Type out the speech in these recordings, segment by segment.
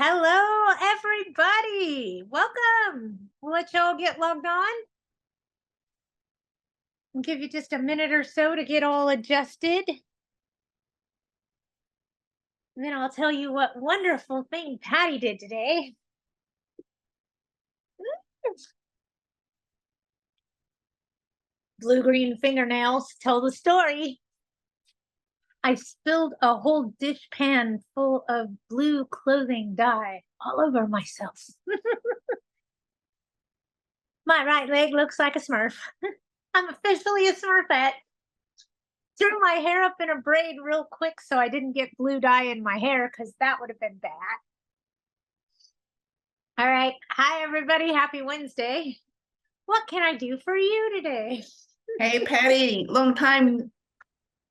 Hello, everybody. Welcome. We'll let y'all get logged on. I'll give you just a minute or so to get all adjusted. And then I'll tell you what wonderful thing Patty did today. Blue-green fingernails tell the story. I spilled a whole dishpan full of blue clothing dye all over myself. My right leg looks like a Smurf. I'm officially a Smurfette. Threw my hair up in a braid real quick so I didn't get blue dye in my hair because that would have been bad. All right. Hi, everybody. Happy Wednesday. What can I do for you today? Hey, Patty, long time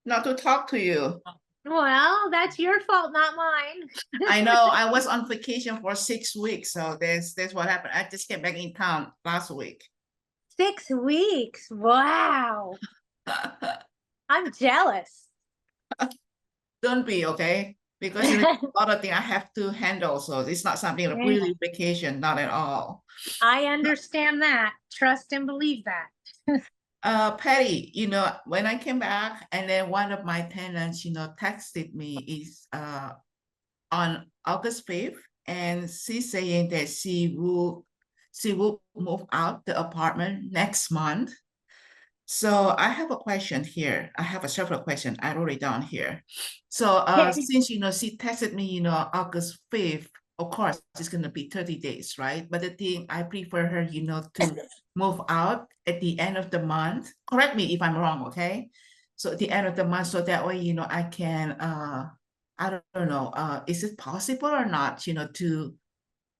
not to talk to you. Well, that's your fault, not mine. I know I was on vacation for 6 weeks, so that's what happened. I just came back in town last week. 6 weeks. Wow. I'm jealous. Don't be, okay? Because there's a lot of things I have to handle, so it's not something like really vacation, not at all. I understand that. Trust and believe that. Patty, when I came back and then one of my tenants, texted me is on August 5th, and she's saying that she will move out the apartment next month. So I have a question here. I have a several questions I wrote it down here. So since she texted me, August 5th, of course it's gonna be 30 days, right? But the thing I prefer her, to move out at the end of the month. Correct me if I'm wrong, okay? So at the end of the month, so that way, I can I don't know, is it possible or not, to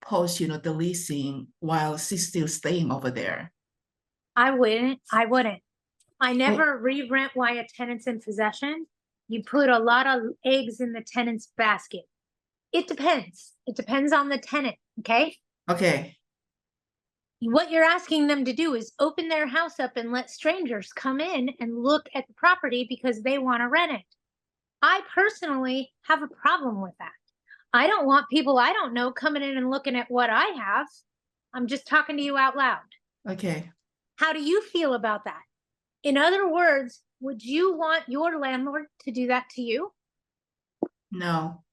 post, the leasing while she's still staying over there? I wouldn't. I never re-rent while a tenant's in possession. You put a lot of eggs in the tenant's basket. It depends. It depends on the tenant, okay? Okay. What you're asking them to do is open their house up and let strangers come in and look at the property because they want to rent it. I personally have a problem with that. I don't want people I don't know coming in and looking at what I have. I'm just talking to you out loud. Okay. How do you feel about that? In other words, would you want your landlord to do that to you? No.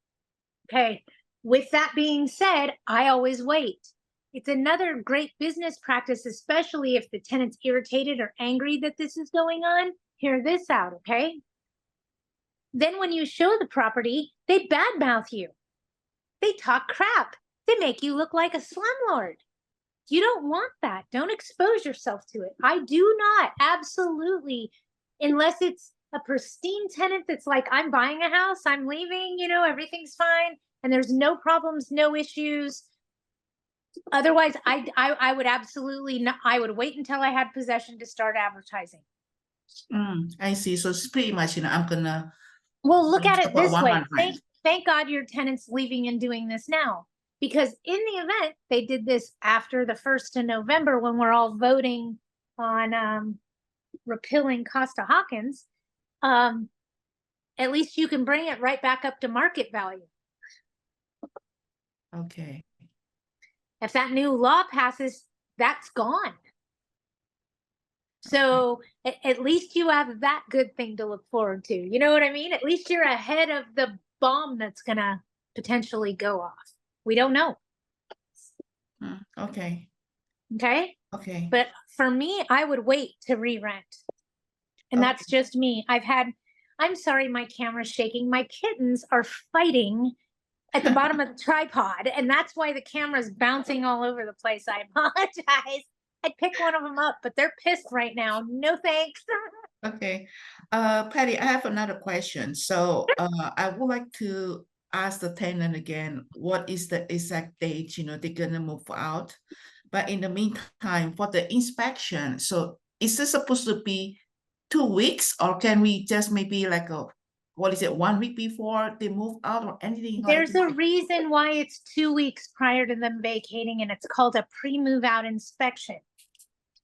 Okay. With that being said, I always wait. It's another great business practice, especially if the tenant's irritated or angry that this is going on. Hear this out, okay? Then when you show the property, they badmouth you. They talk crap. They make you look like a slumlord. You don't want that. Don't expose yourself to it. I do not, absolutely, unless it's a pristine tenant that's like, I'm buying a house, I'm leaving, everything's fine, and there's no problems, no issues. Otherwise, I would absolutely not. I would wait until I had possession to start advertising. I see. So it's pretty much, I'm gonna. Well, look at it this way. Thank God your tenant's leaving and doing this now. Because in the event they did this after the 1st of November, when we're all voting on repealing Costa-Hawkins, at least you can bring it right back up to market value. Okay. If that new law passes, that's gone. So at least you have that good thing to look forward to. You know what I mean? At least you're ahead of the bomb that's going to potentially go off. We don't know. Okay. Okay. Okay. But for me, I would wait to re-rent. And that's just me. I'm sorry, my camera's shaking. My kittens are fighting at the bottom of the tripod, and that's why the camera's bouncing all over the place. I apologize. I'd pick one of them up, but they're pissed right now. No thanks. Okay. Patty, I have another question. So I would like to ask the tenant again, what is the exact date, they're gonna move out? But in the meantime, for the inspection, so is this supposed to be 2 weeks, or can we just maybe like 1 week before they move out or anything like that? There's a reason why it's 2 weeks prior to them vacating, and it's called a pre-move out inspection.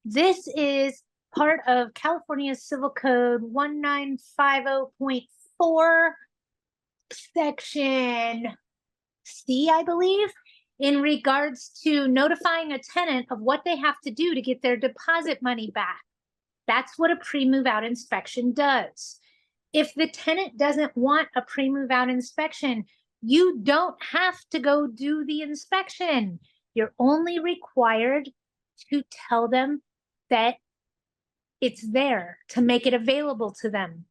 This is part of California's Civil Code 1950.4 section C, I believe, in regards to notifying a tenant of what they have to do to get their deposit money back. That's what a pre-move out inspection does. If the tenant doesn't want a pre-move out inspection, you don't have to go do the inspection. You're only required to tell them that it's there, to make it available to them.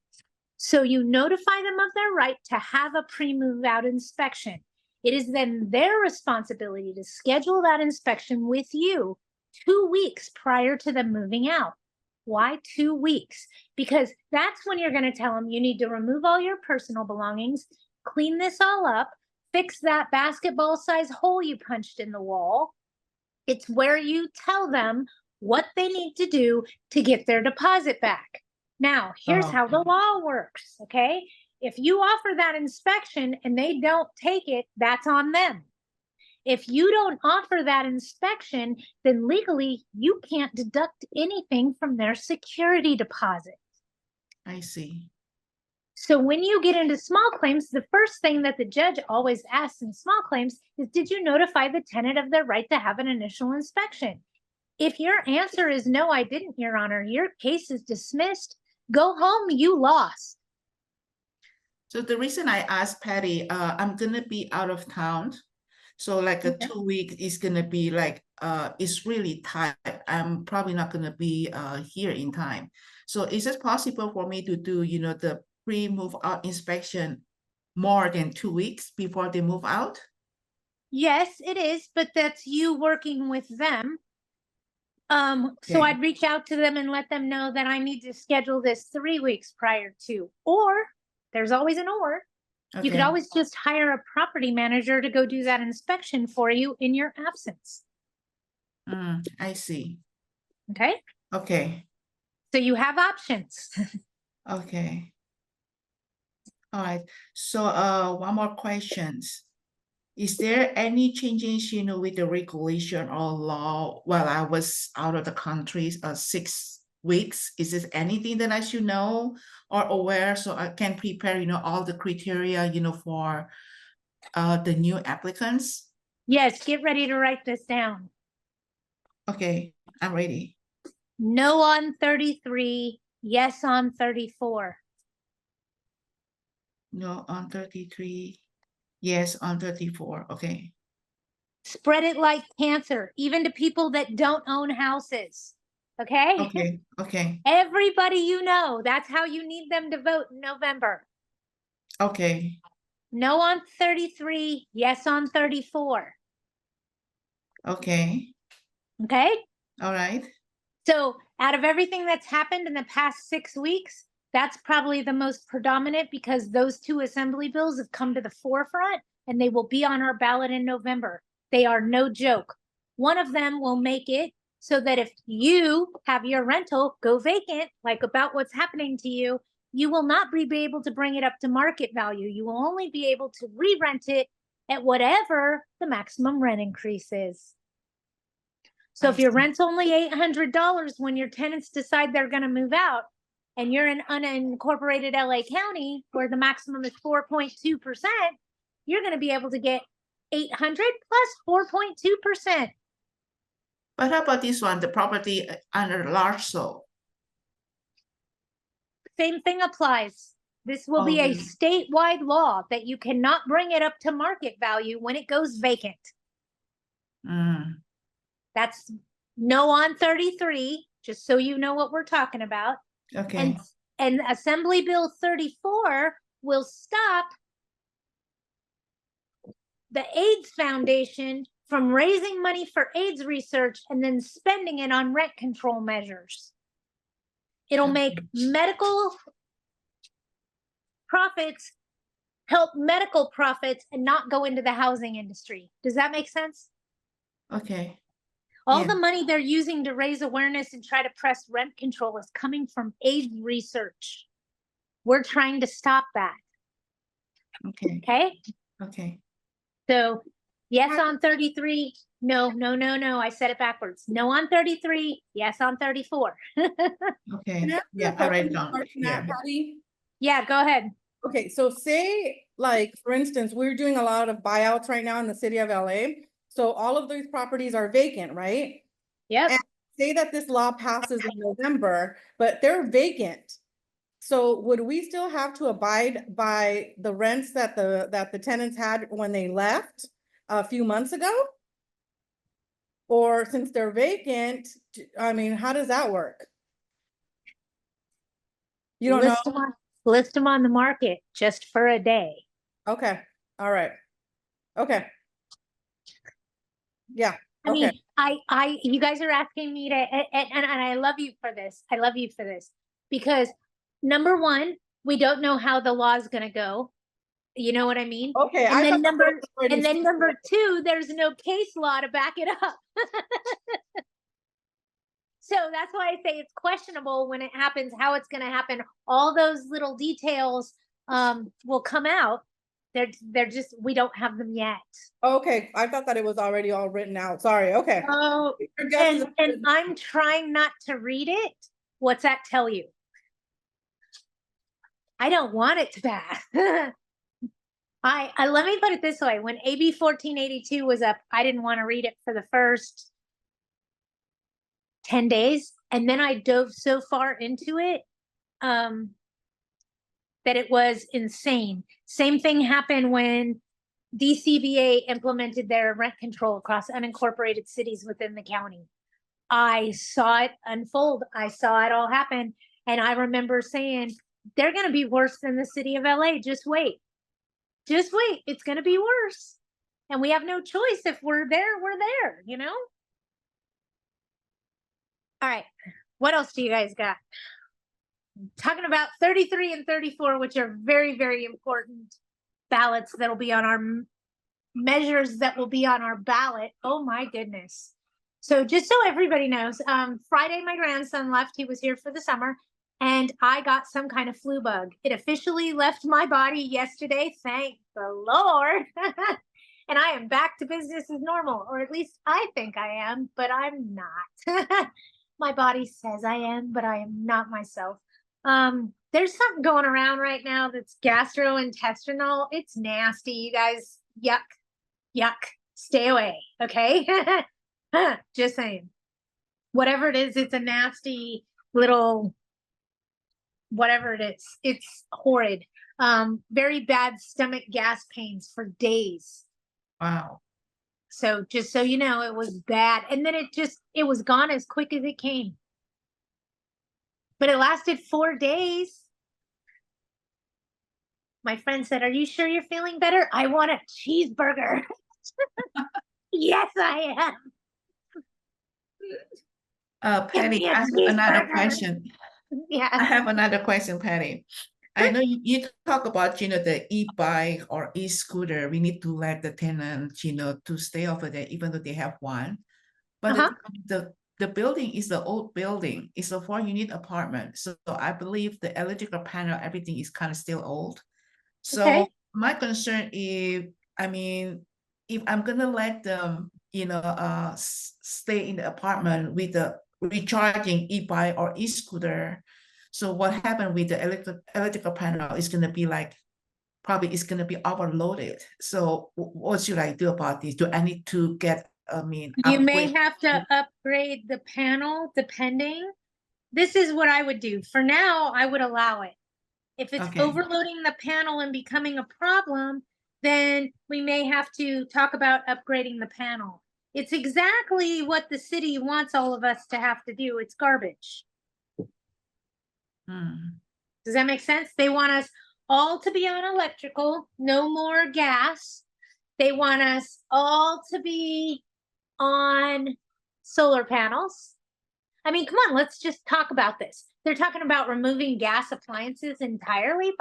So you notify them of their right to have a pre-move out inspection. It is then their responsibility to schedule that inspection with you 2 weeks prior to them moving out. Why 2 weeks? Because that's when you're going to tell them you need to remove all your personal belongings, clean this all up, fix that basketball size hole you punched in the wall. It's where you tell them what they need to do to get their deposit back. Now, here's how the law works, okay? If you offer that inspection and they don't take it, that's on them. If you don't offer that inspection, then legally you can't deduct anything from their security deposit. I see. So when you get into small claims, the first thing that the judge always asks in small claims is, did you notify the tenant of their right to have an initial inspection? If your answer is no, I didn't, Your Honor, your case is dismissed. Go home, you lost. So the reason I asked Patty, I'm gonna be out of town. So like a 2 week is gonna be like, it's really tight. I'm probably not gonna be here in time. So is it possible for me to do, the pre-move out inspection more than 2 weeks before they move out? Yes, it is, but that's you working with them. So Okay. I'd reach out to them and let them know that I need to schedule this 3 weeks prior to, or there's always an or. You could Okay. always just hire a property manager to go do that inspection for you in your absence. I see. Okay. Okay. So you have options. Okay. All right. So one more questions. Is there any changes, with the regulation or law while I was out of the country 6 weeks? Is there anything that I should know or aware so I can prepare, all the criteria, for the new applicants? Yes, get ready to write this down. Okay, I'm ready. No on 33, yes on 34. No on 33, yes on 34. Okay. Spread it like cancer, even to people that don't own houses. Okay? Okay, okay, Everybody you know, that's how you need them to vote in November. okay, No on 33, yes on 34. okay. Okay? All right. So, out of everything that's happened in the past 6 weeks, that's probably the most predominant because those two assembly bills have come to the forefront and they will be on our ballot in November. They are no joke. One of them will make it so that if you have your rental go vacant, like about what's happening to you, you will not be able to bring it up to market value. You will only be able to re-rent it at whatever the maximum rent increase is. So if your rent's only $800 when your tenants decide they're going to move out, and you're in unincorporated LA County where the maximum is 4.2%, you're going to be able to get 800 plus 4.2%. But how about this one, the property under large sold? Same thing applies. This will be a statewide law that you cannot bring it up to market value when it goes vacant. That's no on 33, just so you know what we're talking about. Okay. And Assembly Bill 34 will stop the AIDS Foundation from raising money for AIDS research and then spending it on rent control measures. It'll make medical profits help medical profits and not go into the housing industry. Does that make sense? Okay. All the money they're using to raise awareness and try to press rent control is coming from AIDS research. We're trying to stop that. Okay. Okay. Okay. So yes on 33. No. I said it backwards. No on 33. Yes on 34. Okay. Yeah, I write it down. Yeah. Yeah, go ahead. Okay, so say like, for instance, we're doing a lot of buyouts right now in the city of LA. So all of these properties are vacant, right? Yep. And say that this law passes in November, but they're vacant. So would we still have to abide by the rents that the tenants had when they left a few months ago? Or since they're vacant, I mean, how does that work? You don't know? List them on the market just for a day. Okay, all right. Okay. Yeah, I okay. mean, you guys are asking me to, and I love you for this. I love you for this because number one, we don't know how the law is going to go. You know what I mean? Okay, And I then thought the bill was already number two, there's no case law to back it up. So that's why I say it's questionable when it happens, how it's going to happen. All those little details will come out. They're just, we don't have them yet. Okay, I thought that it was already all written out. Sorry, okay. Oh, Your guess is- and I'm trying not to read it. What's that tell you? I don't want it to pass. I let me put it this way. When AB 1482 was up, I didn't want to read it for the first 10 days. And then I dove so far into it that it was insane. Same thing happened when DCBA implemented their rent control across unincorporated cities within the county. I saw it unfold. I saw it all happen. And I remember saying, they're going to be worse than the city of LA. Just wait. Just wait. It's going to be worse. And we have no choice. If we're there, we're there, you know? All right. What else do you guys got? Talking about 33 and 34, which are very, very important ballots that'll be on our measures that will be on our ballot. Oh my goodness. So just so everybody knows, Friday my grandson left. He was here for the summer and I got some kind of flu bug. It officially left my body yesterday. Thank the Lord. And I am back to business as normal, or at least I think I am, but I'm not. My body says I am, but I am not myself. There's something going around right now that's gastrointestinal. It's nasty, you guys. Yuck. Yuck. Stay away. Okay. Just saying. Whatever it is, it's a nasty little whatever it is. It's horrid. Very bad stomach gas pains for days. Wow. So just so you know, it was bad. And then it was gone as quick as it came. But it lasted 4 days. My friend said, "Are you sure you're feeling better? I want a cheeseburger." Yes, I am. Give Patty, me a I have another cheeseburger. question. I Yeah. have another question, Patty. I know you talk about, the e-bike or e-scooter. We need to let the tenants, to stay over there, even though they have one. But the building is the old building. It's a 4-unit apartment. So I believe the electrical panel, everything is kind of still old. So Okay. my concern is, if I'm gonna let them, stay in the apartment with the recharging e-bike or e-scooter, so what happened with the electrical panel is gonna be like, probably it's gonna be overloaded. So what should I do about this? Do I need to You may upgrade? have to upgrade the panel depending. This is what I would do. For now, I would allow it. If it's Okay. overloading the panel and becoming a problem, then we may have to talk about upgrading the panel. It's exactly what the city wants all of us to have to do. It's garbage. Does that make sense? They want us all to be on electrical, no more gas. They want us all to be on solar panels. I mean, come on, let's just talk about this. They're talking about removing gas appliances entirely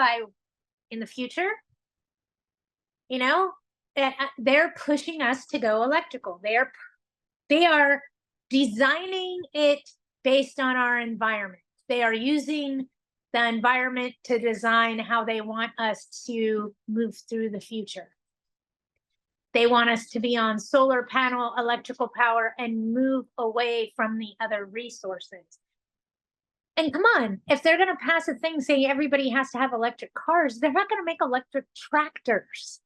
in the future. They're pushing us to go electrical. They are designing it based on our environment. They are using the environment to design how they want us to move through the future. They want us to be on solar panel, electrical power, and move away from the other resources. And come on, if they're going to pass a thing saying everybody has to have electric cars, they're not going to make electric tractors.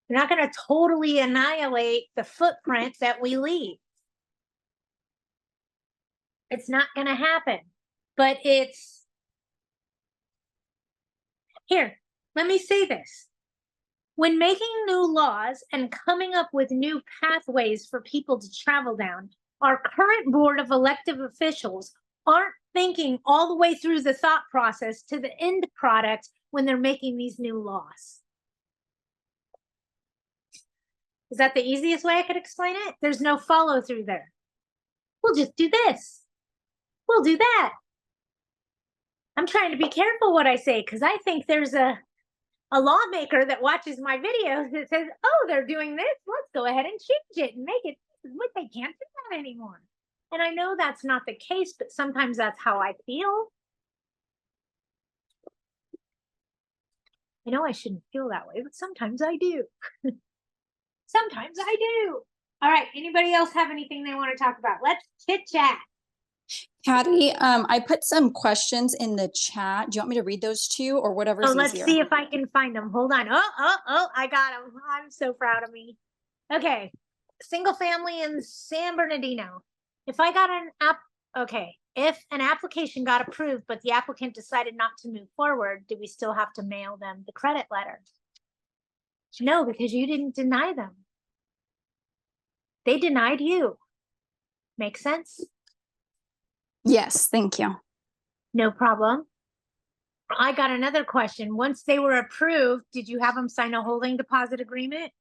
They're not going to totally annihilate the footprint that we leave. It's not going to happen. But it's here. Let me say this. When making new laws and coming up with new pathways for people to travel down, our current board of elected officials aren't thinking all the way through the thought process to the end product when they're making these new laws. Is that the easiest way I could explain it? There's no follow through there. We'll just do this. We'll do that. I'm trying to be careful what I say because I think there's a lawmaker that watches my videos that says, oh, they're doing this. Let's go ahead and change it and make it what they can't do that anymore. And I know that's not the case, but sometimes that's how I feel. I know I shouldn't feel that way, but sometimes I do. Sometimes I do. All right. Anybody else have anything they want to talk about? Let's chit chat. Patty, I put some questions in the chat. Do you want me to read those to you or whatever's Let's easier? see if I can find them. Hold on. Oh, I got them. I'm so proud of me. Okay. Single family in San Bernardino. If I got if an application got approved, but the applicant decided not to move forward, do we still have to mail them the credit letter? No, because you didn't deny them. They denied you. Make sense? Yes, thank you. No problem. I got another question. Once they were approved, did you have them sign a holding deposit agreement?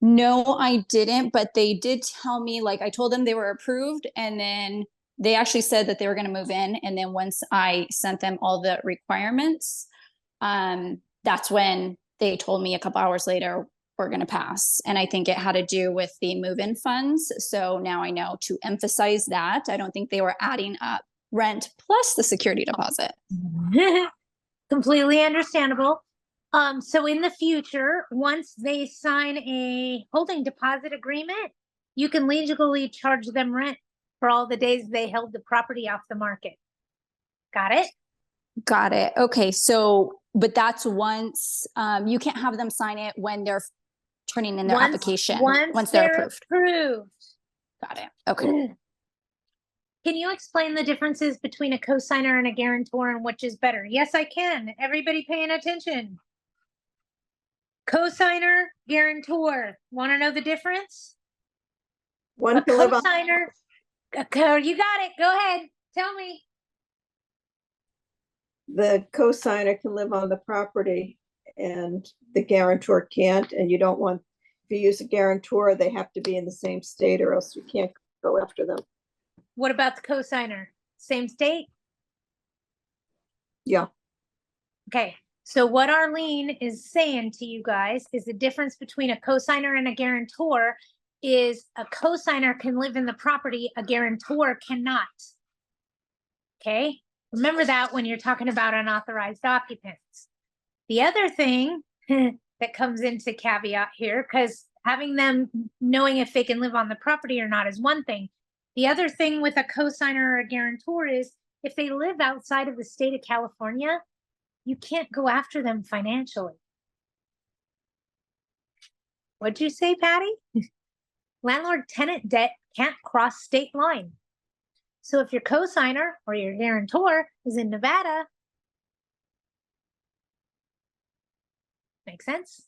No, I didn't, but they did tell me, like, I told them they were approved, and then they actually said that they were going to move in. And then once I sent them all the requirements, that's when they told me a couple hours later, we're going to pass. And I think it had to do with the move-in funds. So now I know to emphasize that. I don't think they were adding up rent plus the security deposit. Completely understandable. So in the future, once they sign a holding deposit agreement, you can legally charge them rent for all the days they held the property off the market. Got it? Got it. Okay. So, but that's once, you can't have them sign it when they're turning in their application, once they're approved. Got it. Okay. Can you explain the differences between a cosigner and a guarantor and which is better? Yes, I can. Everybody paying attention. Cosigner, guarantor. Want to know the difference? One A can live on, cosigner. You got it. Go ahead. Tell me. the cosigner can live on the property and the guarantor can't, and you don't want, if you use a guarantor, they have to be in the same state or else you can't go after them. What about the cosigner? Same state? Yeah, Okay. So what Arlene is saying to you guys is the difference between a cosigner and a guarantor is a cosigner can live in the property, a guarantor cannot. Okay. Remember that when you're talking about unauthorized occupants. The other thing that comes into caveat here, because having them knowing if they can live on the property or not is one thing. The other thing with a cosigner or a guarantor is if they live outside of the state of California, you can't go after them financially. What'd you say, Patty? Landlord-tenant debt can't cross state line. So if your cosigner or your guarantor is in Nevada, make sense?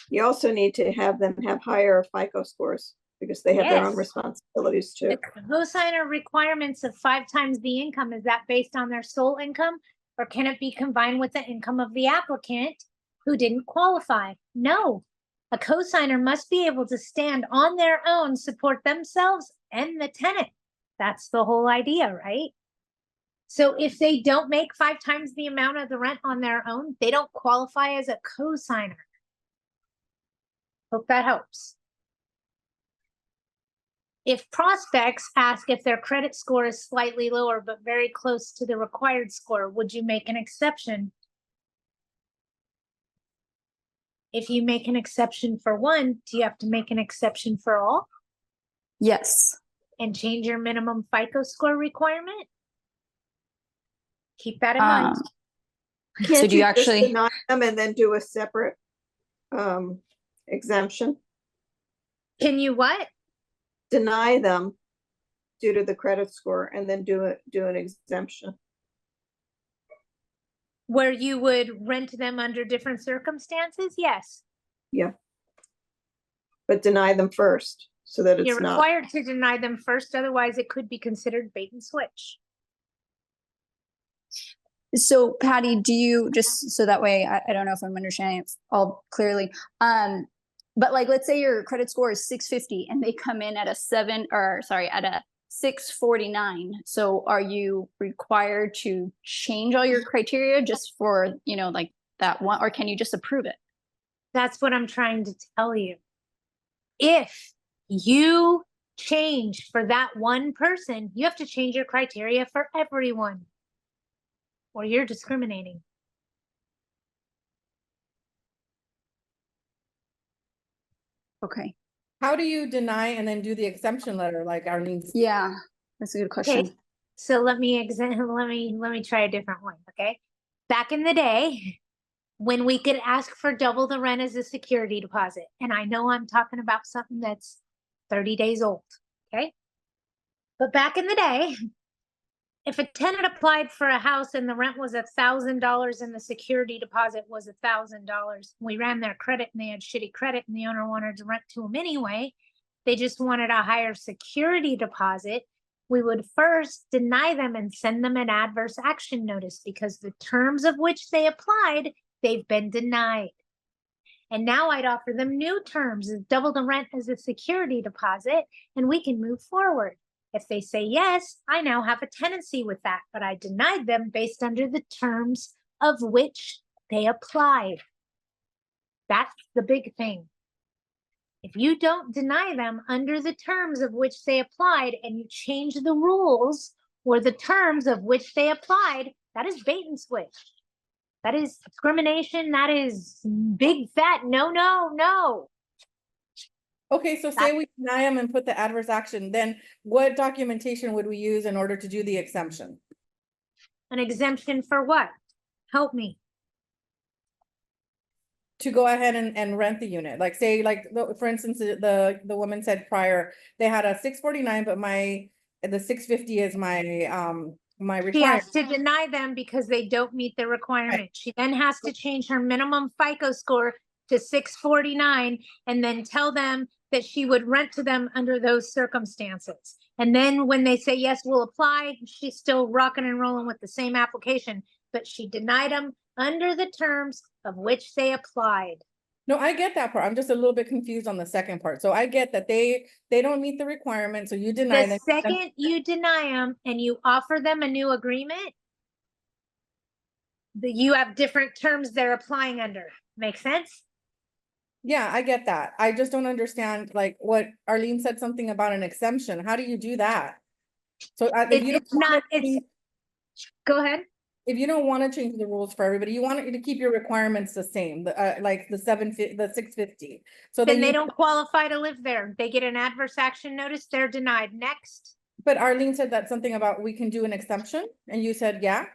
you also need to have them have higher FICO scores because they have their own Yes. responsibilities too. The cosigner requirements of 5 times the income, is that based on their sole income? Or can it be combined with the income of the applicant who didn't qualify? No. A cosigner must be able to stand on their own, support themselves and the tenant. That's the whole idea, right? So if they don't make 5 times the amount of the rent on their own, they don't qualify as a cosigner. Hope that helps. If prospects ask if their credit score is slightly lower but very close to the required score, would you make an exception? If you make an exception for one, do you have to make an exception for all? Yes. and change your minimum FICO score requirement? Keep that in mind. Can't do you you just actually- deny them and then do a separate exemption? Can you what? Deny them due to the credit score and then do an exemption. Where you would rent them under different circumstances? Yes. Yeah. But deny them first so that You're it's not. required to deny them first, otherwise it could be considered bait and switch. So Patty, do you, just so that way, I don't know if I'm understanding it all clearly. But like, let's say your credit score is 650 and they come in at a 649. So are you required to change all your criteria just for, like that one, or can you just approve it? That's what I'm trying to tell you. If you change for that one person, you have to change your criteria for everyone, or you're discriminating. Okay. How do you deny and then do the exemption letter like Arlene's? Yeah, that's a good question. Okay, so let me try a different one, okay? Back in the day, when we could ask for double the rent as a security deposit, and I know I'm talking about something that's 30 days old, okay? But back in the day, if a tenant applied for a house and the rent was $1,000 and the security deposit was $1,000, we ran their credit and they had shitty credit and the owner wanted to rent to them anyway, they just wanted a higher security deposit, we would first deny them and send them an adverse action notice because the terms of which they applied, they've been denied. And now I'd offer them new terms, double the rent as a security deposit, and we can move forward. If they say yes, I now have a tenancy with that, but I denied them based under the terms of which they applied. That's the big thing. If you don't deny them under the terms of which they applied and you change the rules or the terms of which they applied, that is bait and switch. That is discrimination. That is big fat no, no, no. Okay, so say we deny them and put the adverse action, then what documentation would we use in order to do the exemption? An exemption for what? Help me. To go ahead and rent the unit, like say, for instance, the woman said prior, they had a 649, but the 650 is my She requirement. has to deny them because they don't meet the requirement. She then has to change her minimum FICO score to 649 and then tell them that she would rent to them under those circumstances. And then when they say, yes, we'll apply, she's still rocking and rolling with the same application, but she denied them under the terms of which they applied. No, I get that part. I'm just a little bit confused on the second part. So I get that they don't meet the requirement, so you deny The them. second you deny them and you offer them a new agreement, you have different terms they're applying under. Make sense? Yeah, I get that. I just don't understand, like what Arlene said something about an exemption. How do you do that? So if you It's don't not, wanna change- go ahead. if you don't want to change the rules for everybody, you want to keep your requirements the same, like the 650. So Then then they you don't qualify to live there. They get an adverse action notice, they're denied. Next. But Arlene said that something about we can do an exemption, and you said, yeah.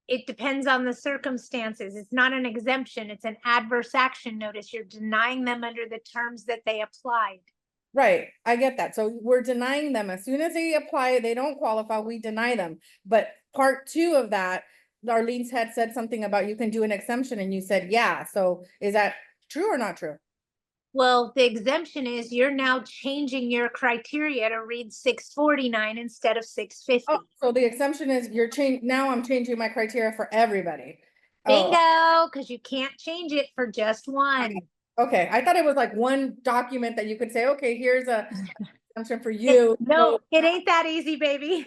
It depends on the circumstances. It's not an exemption, it's an adverse action notice. You're denying them under the terms that they applied. Right, I get that. So we're denying them as soon as they apply, they don't qualify, we deny them. But part two of that, Arlene's had said something about you can do an exemption and you said, yeah. So is that true or not true? Well, the exemption is you're now changing your criteria to read 649 instead of 650. Oh, so the exemption is now I'm changing my criteria for everybody. Bingo, Oh, because you can't change it for just one. okay, I thought it was like one document that you could say, okay, here's a exemption for you. No, it ain't that easy, baby.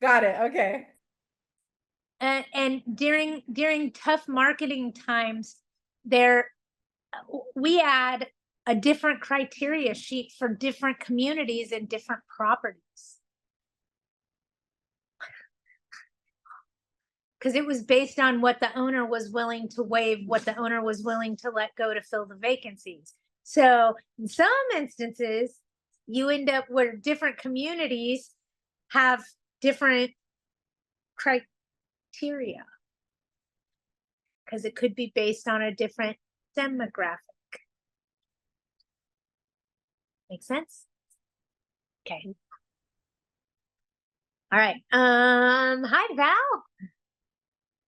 Got it, okay. And during tough marketing times, we add a different criteria sheet for different communities and different properties. Because it was based on what the owner was willing to waive, what the owner was willing to let go to fill the vacancies. So in some instances, you end up where different communities have different criteria. Because it could be based on a different demographic. Make sense? Okay. All right. Hi, Val.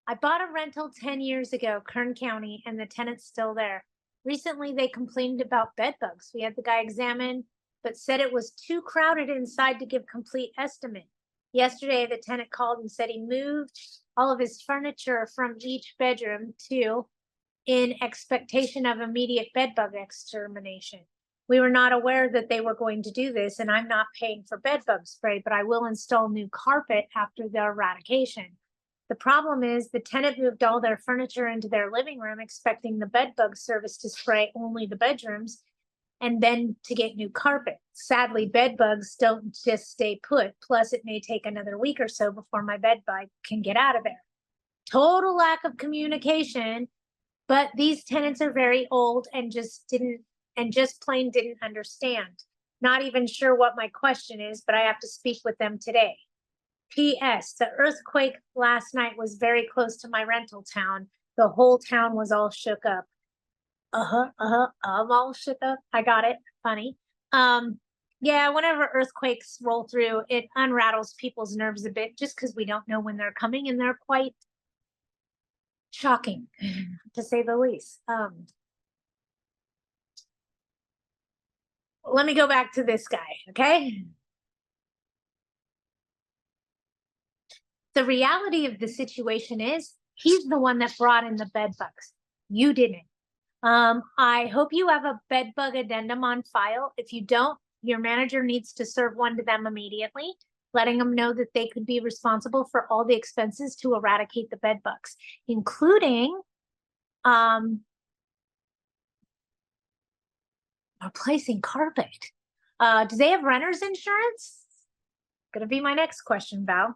I bought a rental 10 years ago, Kern County, and the tenant's still there. Recently, they complained about bed bugs. We had the guy examine, but said it was too crowded inside to give complete estimate. Yesterday, the tenant called and said he moved all of his furniture from each bedroom to in expectation of immediate bed bug extermination. We were not aware that they were going to do this, and I'm not paying for bed bug spray, but I will install new carpet after the eradication. The problem is the tenant moved all their furniture into their living room, expecting the bed bug service to spray only the bedrooms and then to get new carpet. Sadly, bed bugs don't just stay put. Plus, it may take another week or so before my bed bug can get out of there. Total lack of communication, but these tenants are very old and just plain didn't understand. Not even sure what my question is, but I have to speak with them today. P.S. The earthquake last night was very close to my rental town. The whole town was all shook up. I'm all shook up. I got it. Funny. Yeah, whenever earthquakes roll through, it unrattles people's nerves a bit just because we don't know when they're coming, and they're quite shocking, to say the least. Let me go back to this guy, okay? The reality of the situation is he's the one that brought in the bed bugs. You didn't. I hope you have a bed bug addendum on file. If you don't, your manager needs to serve one to them immediately, letting them know that they could be responsible for all the expenses to eradicate the bed bugs, including replacing carpet. Do they have renter's insurance? Gonna be my next question, Val.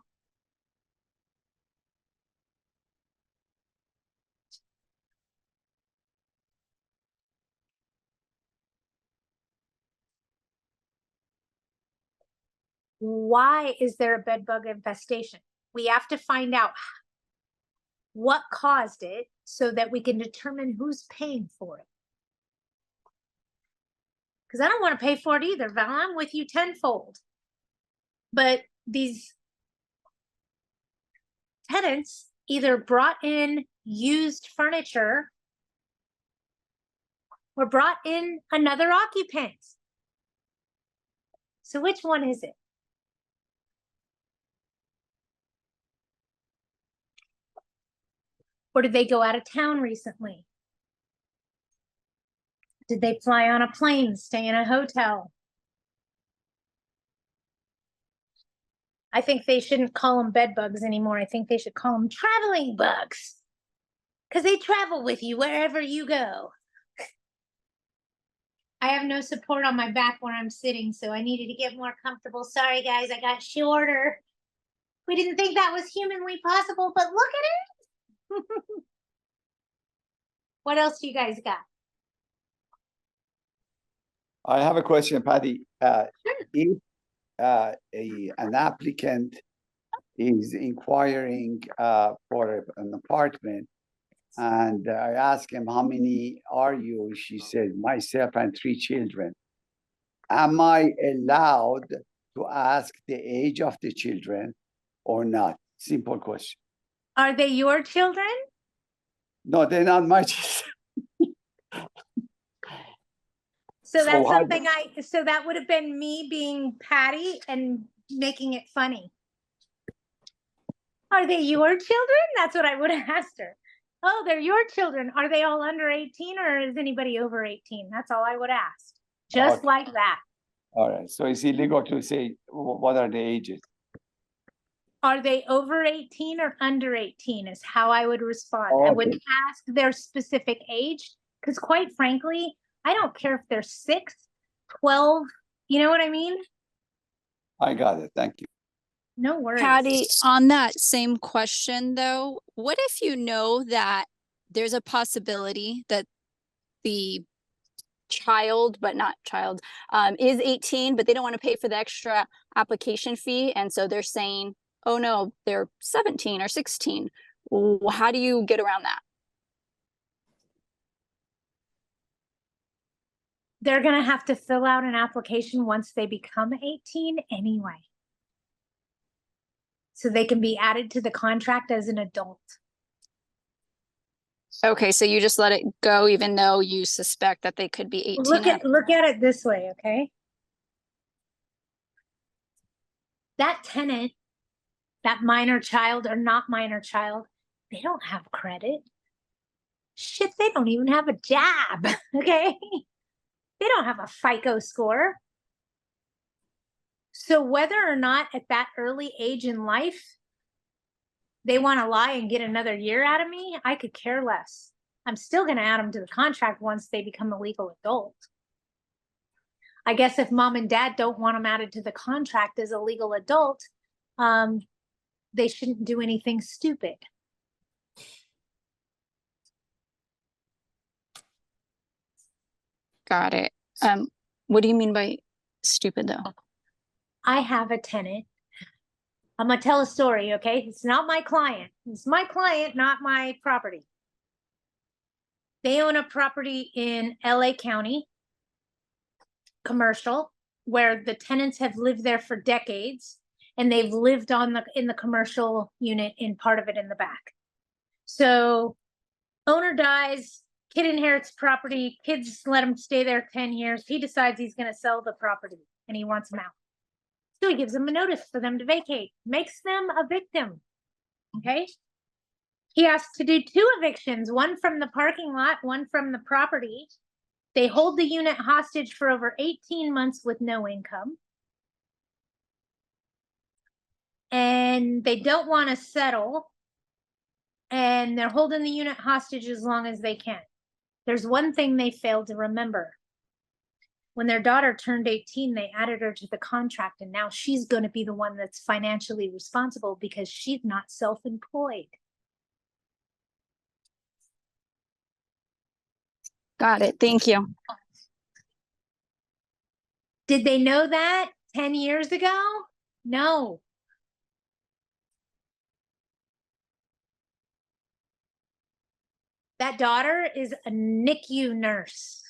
Why is there a bed bug infestation? We have to find out what caused it so that we can determine who's paying for it. Because I don't want to pay for it either, Val. I'm with you tenfold. But these tenants either brought in used furniture or brought in another occupant. So which one is it? Or did they go out of town recently? Did they fly on a plane, stay in a hotel? I think they shouldn't call them bed bugs anymore. I think they should call them traveling bugs. Because they travel with you wherever you go. I have no support on my back where I'm sitting, so I needed to get more comfortable. Sorry, guys, I got shorter. We didn't think that was humanly possible, but look at it. What else do you guys got? I have a question, Patty. If an applicant is inquiring for an apartment, and I ask him, how many are you? She said, myself and 3 children. Am I allowed to ask the age of the children or not? Simple question. Are they your children? No, they're not my children. So that's how- something so that would have been me being Patty and making it funny. Are they your children? That's what I would have asked her. Oh, they're your children. Are they all under 18 or is anybody over 18? That's all I would ask. Just Okay. like that. All right, so it's illegal to say what are the ages? Are they over 18 or under 18 is how I would respond. I wouldn't ask their specific age because quite frankly, I don't care if they're 6, 12, you know what I mean? I got it, thank you. No worries. Patty, on that same question though, what if you know that there's a possibility that the child, but not child, is 18, but they don't want to pay for the extra application fee. And so they're saying, oh no, they're 17 or 16. How do you get around that? They're gonna have to fill out an application once they become 18 anyway. So they can be added to the contract as an adult. Okay, so you just let it go even though you suspect that they could be 18. Look at it this way, okay? That tenant, that minor child or not minor child, they don't have credit. Shit, they don't even have a job, okay? They don't have a FICO score. So whether or not at that early age in life, they want to lie and get another year out of me, I could care less. I'm still going to add them to the contract once they become a legal adult. I guess if mom and dad don't want them added to the contract as a legal adult, they shouldn't do anything stupid. Got it. What do you mean by stupid though? I have a tenant. I'm gonna tell a story, okay? It's not my client. It's my client, not my property. They own a property in LA County, commercial, where the tenants have lived there for decades, and they've lived in the commercial unit in part of it in the back. So owner dies, kid inherits property, kids let him stay there 10 years. He decides he's gonna sell the property and he wants them out. So he gives them a notice for them to vacate, makes them a victim, okay? He has to do 2 evictions, one from the parking lot, one from the property. They hold the unit hostage for over 18 months with no income. And they don't want to settle. And they're holding the unit hostage as long as they can. There's one thing they failed to remember. When their daughter turned 18, they added her to the contract, and now she's going to be the one that's financially responsible because she's not self-employed. Got it. Thank you. Did they know that 10 years ago? No. That daughter is a NICU nurse.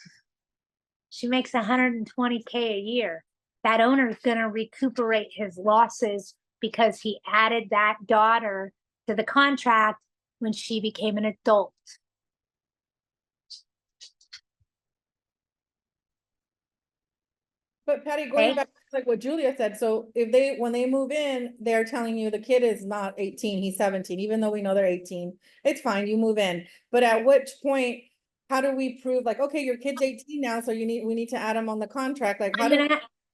She makes 120K a year. That owner's going to recuperate his losses because he added that daughter to the contract when she became an adult. But Patty, going Okay. back to like what Julia said, so if when they move in, they're telling you the kid is not 18, he's 17, even though we know they're 18, it's fine, you move in. But at which point, how do we prove like, okay, your kid's 18 now, so we need to add them on the contract? Like, how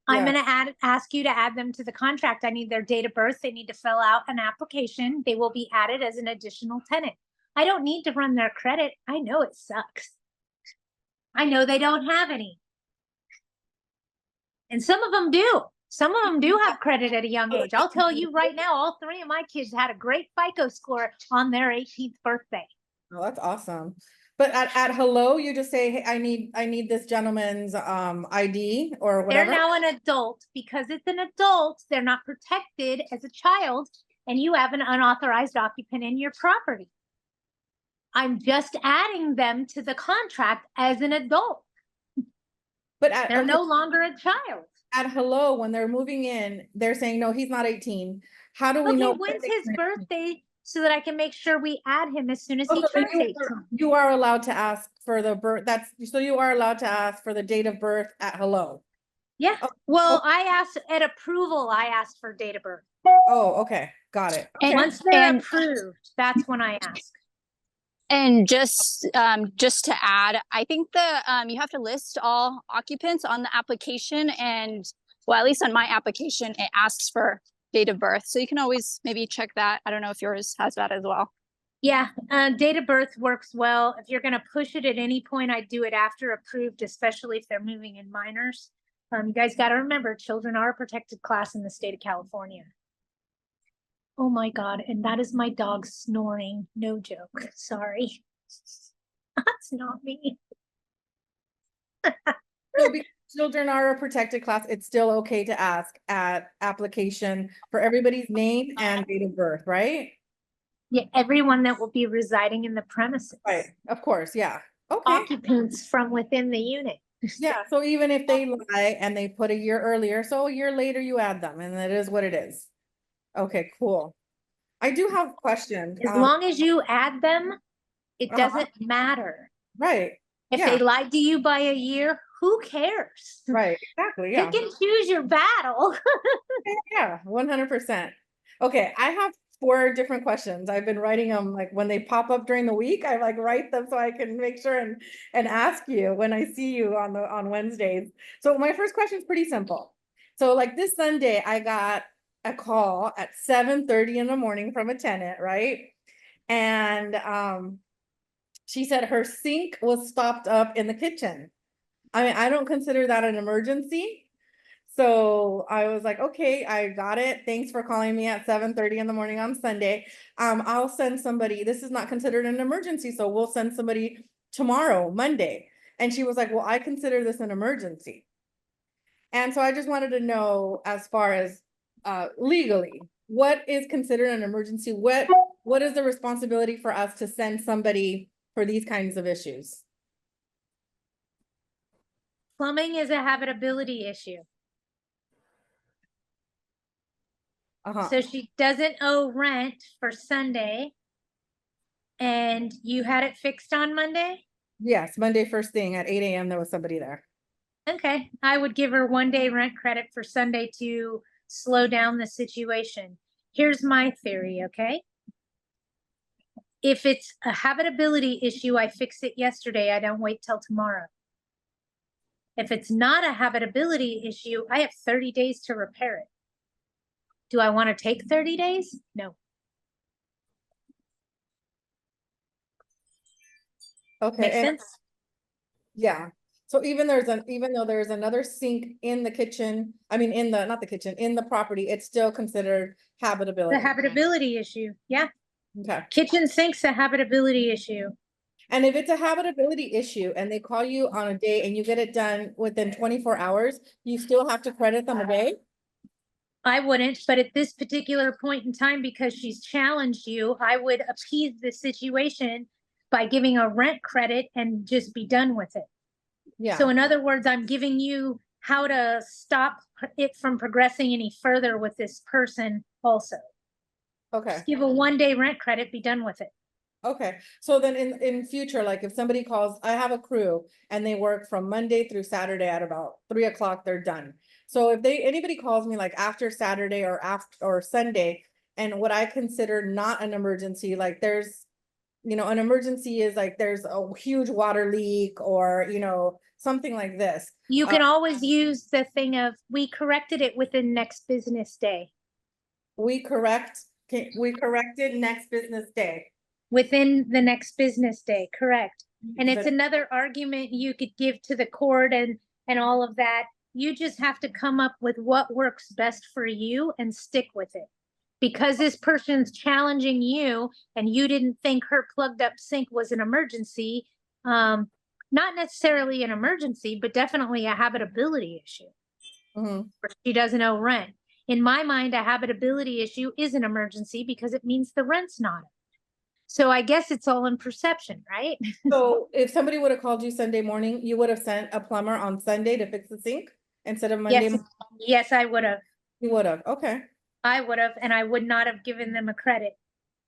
I'm gonna ask you to add them to the contract. I need their date of birth. They need to fill out an application. They will be added as an additional tenant. I don't need to run their credit. I know it sucks. I know they don't have any. And some of them do. Some of them do have credit at a young age. I'll tell you right now, all 3 of my kids had a great FICO score on their 18th birthday. Oh, that's awesome. But at hello, you just say, hey, I need this gentleman's ID or whatever. They're now an adult. Because it's an adult, they're not protected as a child, and you have an unauthorized occupant in your property. I'm just adding them to the contract as an adult. But They're no longer a child. At hello, when they're moving in, they're saying, no, he's not 18. How do we Okay, know? when's his birthday so that I can make sure we add him as soon as he Oh, so then turns 18? you are allowed to ask for the birth. So you are allowed to ask for the date of birth at hello. Yeah. Oh, Well, I asked at approval, I asked for date of birth. Oh, okay. Got it. And- Once they're and- approved, that's when I ask. And just to add, I think you have to list all occupants on the application, and well, at least on my application, it asks for date of birth. So you can always maybe check that. I don't know if yours has that as well. Yeah, date of birth works well. If you're gonna push it at any point, I'd do it after approved, especially if they're moving in minors. You guys gotta remember, children are a protected class in the state of California. Oh my God, and that is my dog snoring, no joke, sorry. That's not me. So because children are a protected class, it's still okay to ask at application for everybody's name and date of birth, right? Yeah, everyone that will be residing in the premises. Right, of course, yeah. Okay, Occupants from within the unit. yeah, so even if they lie and they put a year earlier, so a year later you add them and it is what it is. Okay, cool. I do have questions. As long as you add them, it Uh-huh. doesn't matter. Right, If yeah, they lied to you by a year, who cares? right, exactly, yeah. Pick and choose your battle. Yeah, 100%. Okay, I have 4 different questions. I've been writing them like when they pop up during the week, I like write them so I can make sure and ask you when I see you on Wednesdays. So my first question is pretty simple. So like this Sunday, I got a call at 7:30 in the morning from a tenant, right? And she said her sink was stopped up in the kitchen. I mean, I don't consider that an emergency. So I was like, okay, I got it. Thanks for calling me at 7:30 in the morning on Sunday. I'll send somebody. This is not considered an emergency, so we'll send somebody tomorrow, Monday. And she was like, well, I consider this an emergency. And so I just wanted to know, as far as legally, what is considered an emergency? What is the responsibility for us to send somebody for these kinds of issues? Plumbing is a habitability issue. Uh-huh. So she doesn't owe rent for Sunday. And you had it fixed on Monday? Yes, Monday first thing at 8 a.m. there was somebody there. Okay, I would give her 1 day rent credit for Sunday to slow down the situation. Here's my theory, okay? If it's a habitability issue, I fix it yesterday. I don't wait till tomorrow. If it's not a habitability issue, I have 30 days to repair it. Do I want to take 30 days? No. Okay. Makes and- sense? Yeah. So even though there's another sink in the kitchen, I mean, not the kitchen, in the property, it's still considered The habitability. habitability issue. Yeah. Okay. Kitchen sink's a habitability issue. And if it's a habitability issue and they call you on a day and you get it done within 24 hours, you still have to credit them a day? I wouldn't, but at this particular point in time, because she's challenged you, I would appease the situation by giving a rent credit and just be done with it. Yeah. So in other words, I'm giving you how to stop it from progressing any further with this person also. Okay. Just give a 1 day rent credit, be done with it. Okay. So then in future, like if somebody calls, I have a crew and they work from Monday through Saturday at about 3 o'clock, they're done. So if anybody calls me like after Saturday or Sunday, and what I consider not an emergency, like there's, an emergency is like there's a huge water leak or, something like this. You can always use the thing of, we corrected it within next business day. We corrected next business day. Within the next business day, correct. And it's But- another argument you could give to the court and all of that. You just have to come up with what works best for you and stick with it. Because this person's challenging you and you didn't think her plugged up sink was an emergency, not necessarily an emergency, but definitely a habitability issue. Mhm. She doesn't owe rent. In my mind, a habitability issue is an emergency because it means the rent's not. So I guess it's all in perception, right? So if somebody would have called you Sunday morning, you would have sent a plumber on Sunday to fix the sink instead of Monday? Yes, yes, I would have. You would have, okay. I would have, and I would not have given them a credit.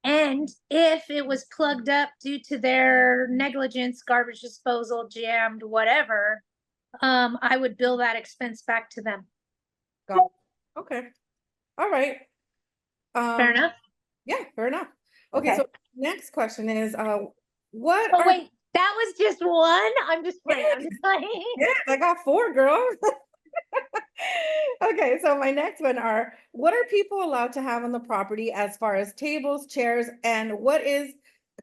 And if it was plugged up due to their negligence, garbage disposal, jammed, whatever, I would bill that expense back to them. Got it. Okay. All right. Fair enough? Yeah, fair enough. Okay, so next question is, what Oh, are, wait, that was just one? I'm just playing. I'm just playing. yes, I got 4, girl. Okay, so my next one are, what are people allowed to have on the property as far as tables, chairs, and what is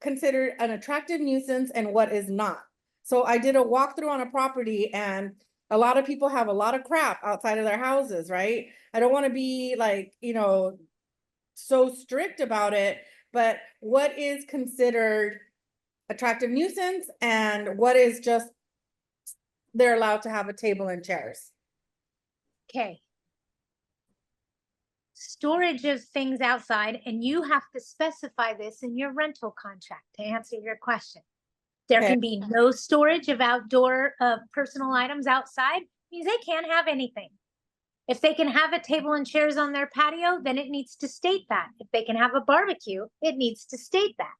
considered an attractive nuisance and what is not? So I did a walkthrough on a property and a lot of people have a lot of crap outside of their houses, right? I don't want to be like, so strict about it, but what is considered attractive nuisance and what is just they're allowed to have a table and chairs. Okay. Storage of things outside, and you have to specify this in your rental contract to answer your question. There Okay. can be no storage of outdoor personal items outside, means they can't have anything. If they can have a table and chairs on their patio, then it needs to state that. If they can have a barbecue, it needs to state that.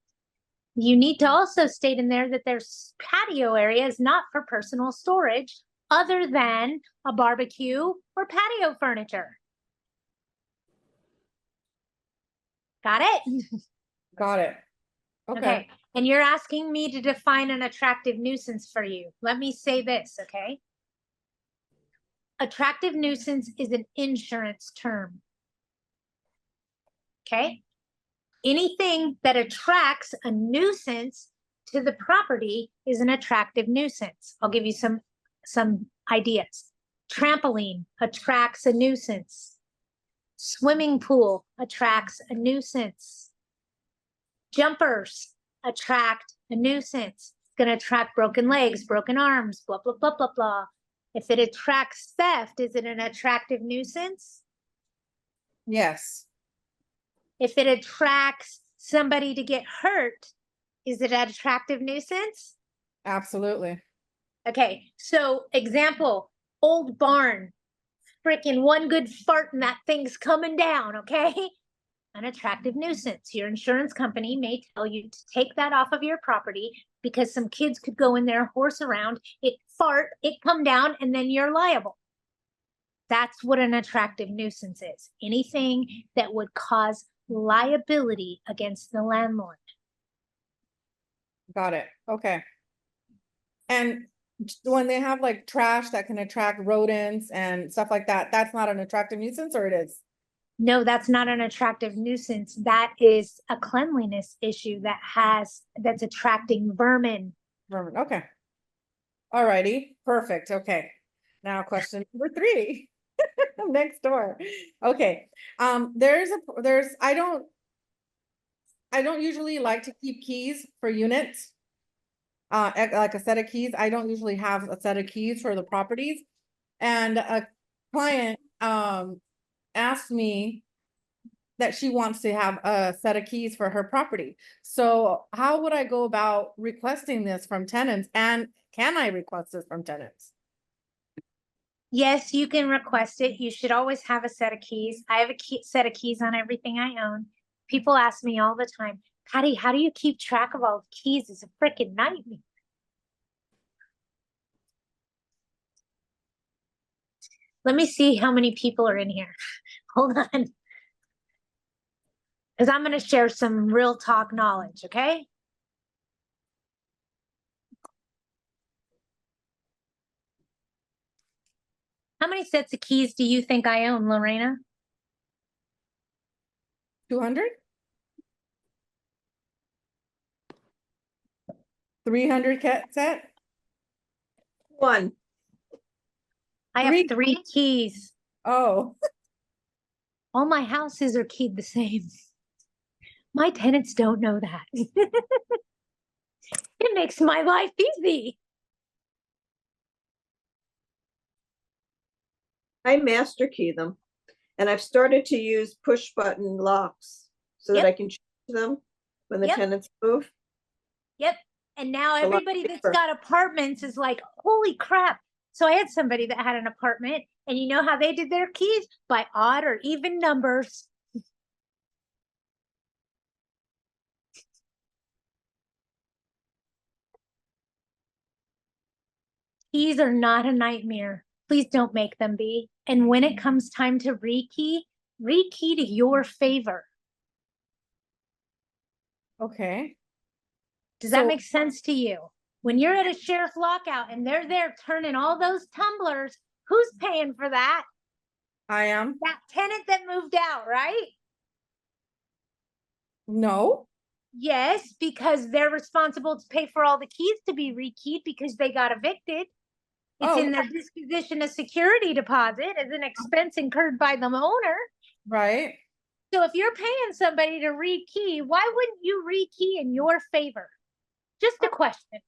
You need to also state in there that their patio area is not for personal storage other than a barbecue or patio furniture. Got it? Got it. Okay. Okay. And you're asking me to define an attractive nuisance for you. Let me say this, okay? Attractive nuisance is an insurance term. Okay? Anything that attracts a nuisance to the property is an attractive nuisance. I'll give you some ideas. Trampoline attracts a nuisance. Swimming pool attracts a nuisance. Jumpers attract a nuisance. It's going to attract broken legs, broken arms, blah, blah, blah, blah, blah. If it attracts theft, is it an attractive nuisance? Yes. If it attracts somebody to get hurt, is it an attractive nuisance? Absolutely. Okay, so example, old barn, freaking one good fart and that thing's coming down, okay? An attractive nuisance. Your insurance company may tell you to take that off of your property because some kids could go in there, horse around, it fart, it come down, and then you're liable. That's what an attractive nuisance is. Anything that would cause liability against the landlord. Got it. Okay. And when they have like trash that can attract rodents and stuff like that, that's not an attractive nuisance, or it is? No, that's not an attractive nuisance. That is a cleanliness issue that's attracting vermin. Vermin. Okay. Alrighty. Perfect. Okay. Now question number 3. Next door. Okay. I don't usually like to keep keys for units. Like a set of keys. I don't usually have a set of keys for the properties. And a client asked me that she wants to have a set of keys for her property. So how would I go about requesting this from tenants, and can I request this from tenants? Yes, you can request it. You should always have a set of keys. I have a set of keys on everything I own. People ask me all the time, Patty, how do you keep track of all the keys? It's a freaking nightmare. Let me see how many people are in here. Hold on. Because I'm going to share some real talk knowledge, okay? How many sets of keys do you think I own, Lorena? 200? 300 set? 1. I have 3 keys. Oh, All my houses are keyed the same. My tenants don't know that. It makes my life easy. I master key them. And I've started to use push button locks so that Yep. I can change them when the Yep. tenants move. Yep. And now A lot everybody that's safer. got apartments is like, holy crap. So I had somebody that had an apartment, and you know how they did their keys? By odd or even numbers. Keys are not a nightmare. Please don't make them be. And when it comes time to rekey to your favor. okay. Does that So- make sense to you? When you're at a sheriff lockout and they're there turning all those tumblers, who's paying for that? I am. That tenant that moved out, right? No. Yes, because they're responsible to pay for all the keys to be rekeyed because they got evicted. It's Oh, in their disposition of security deposit as an expense incurred by the owner. right. So if you're paying somebody to rekey, why wouldn't you rekey in your favor? Just a question.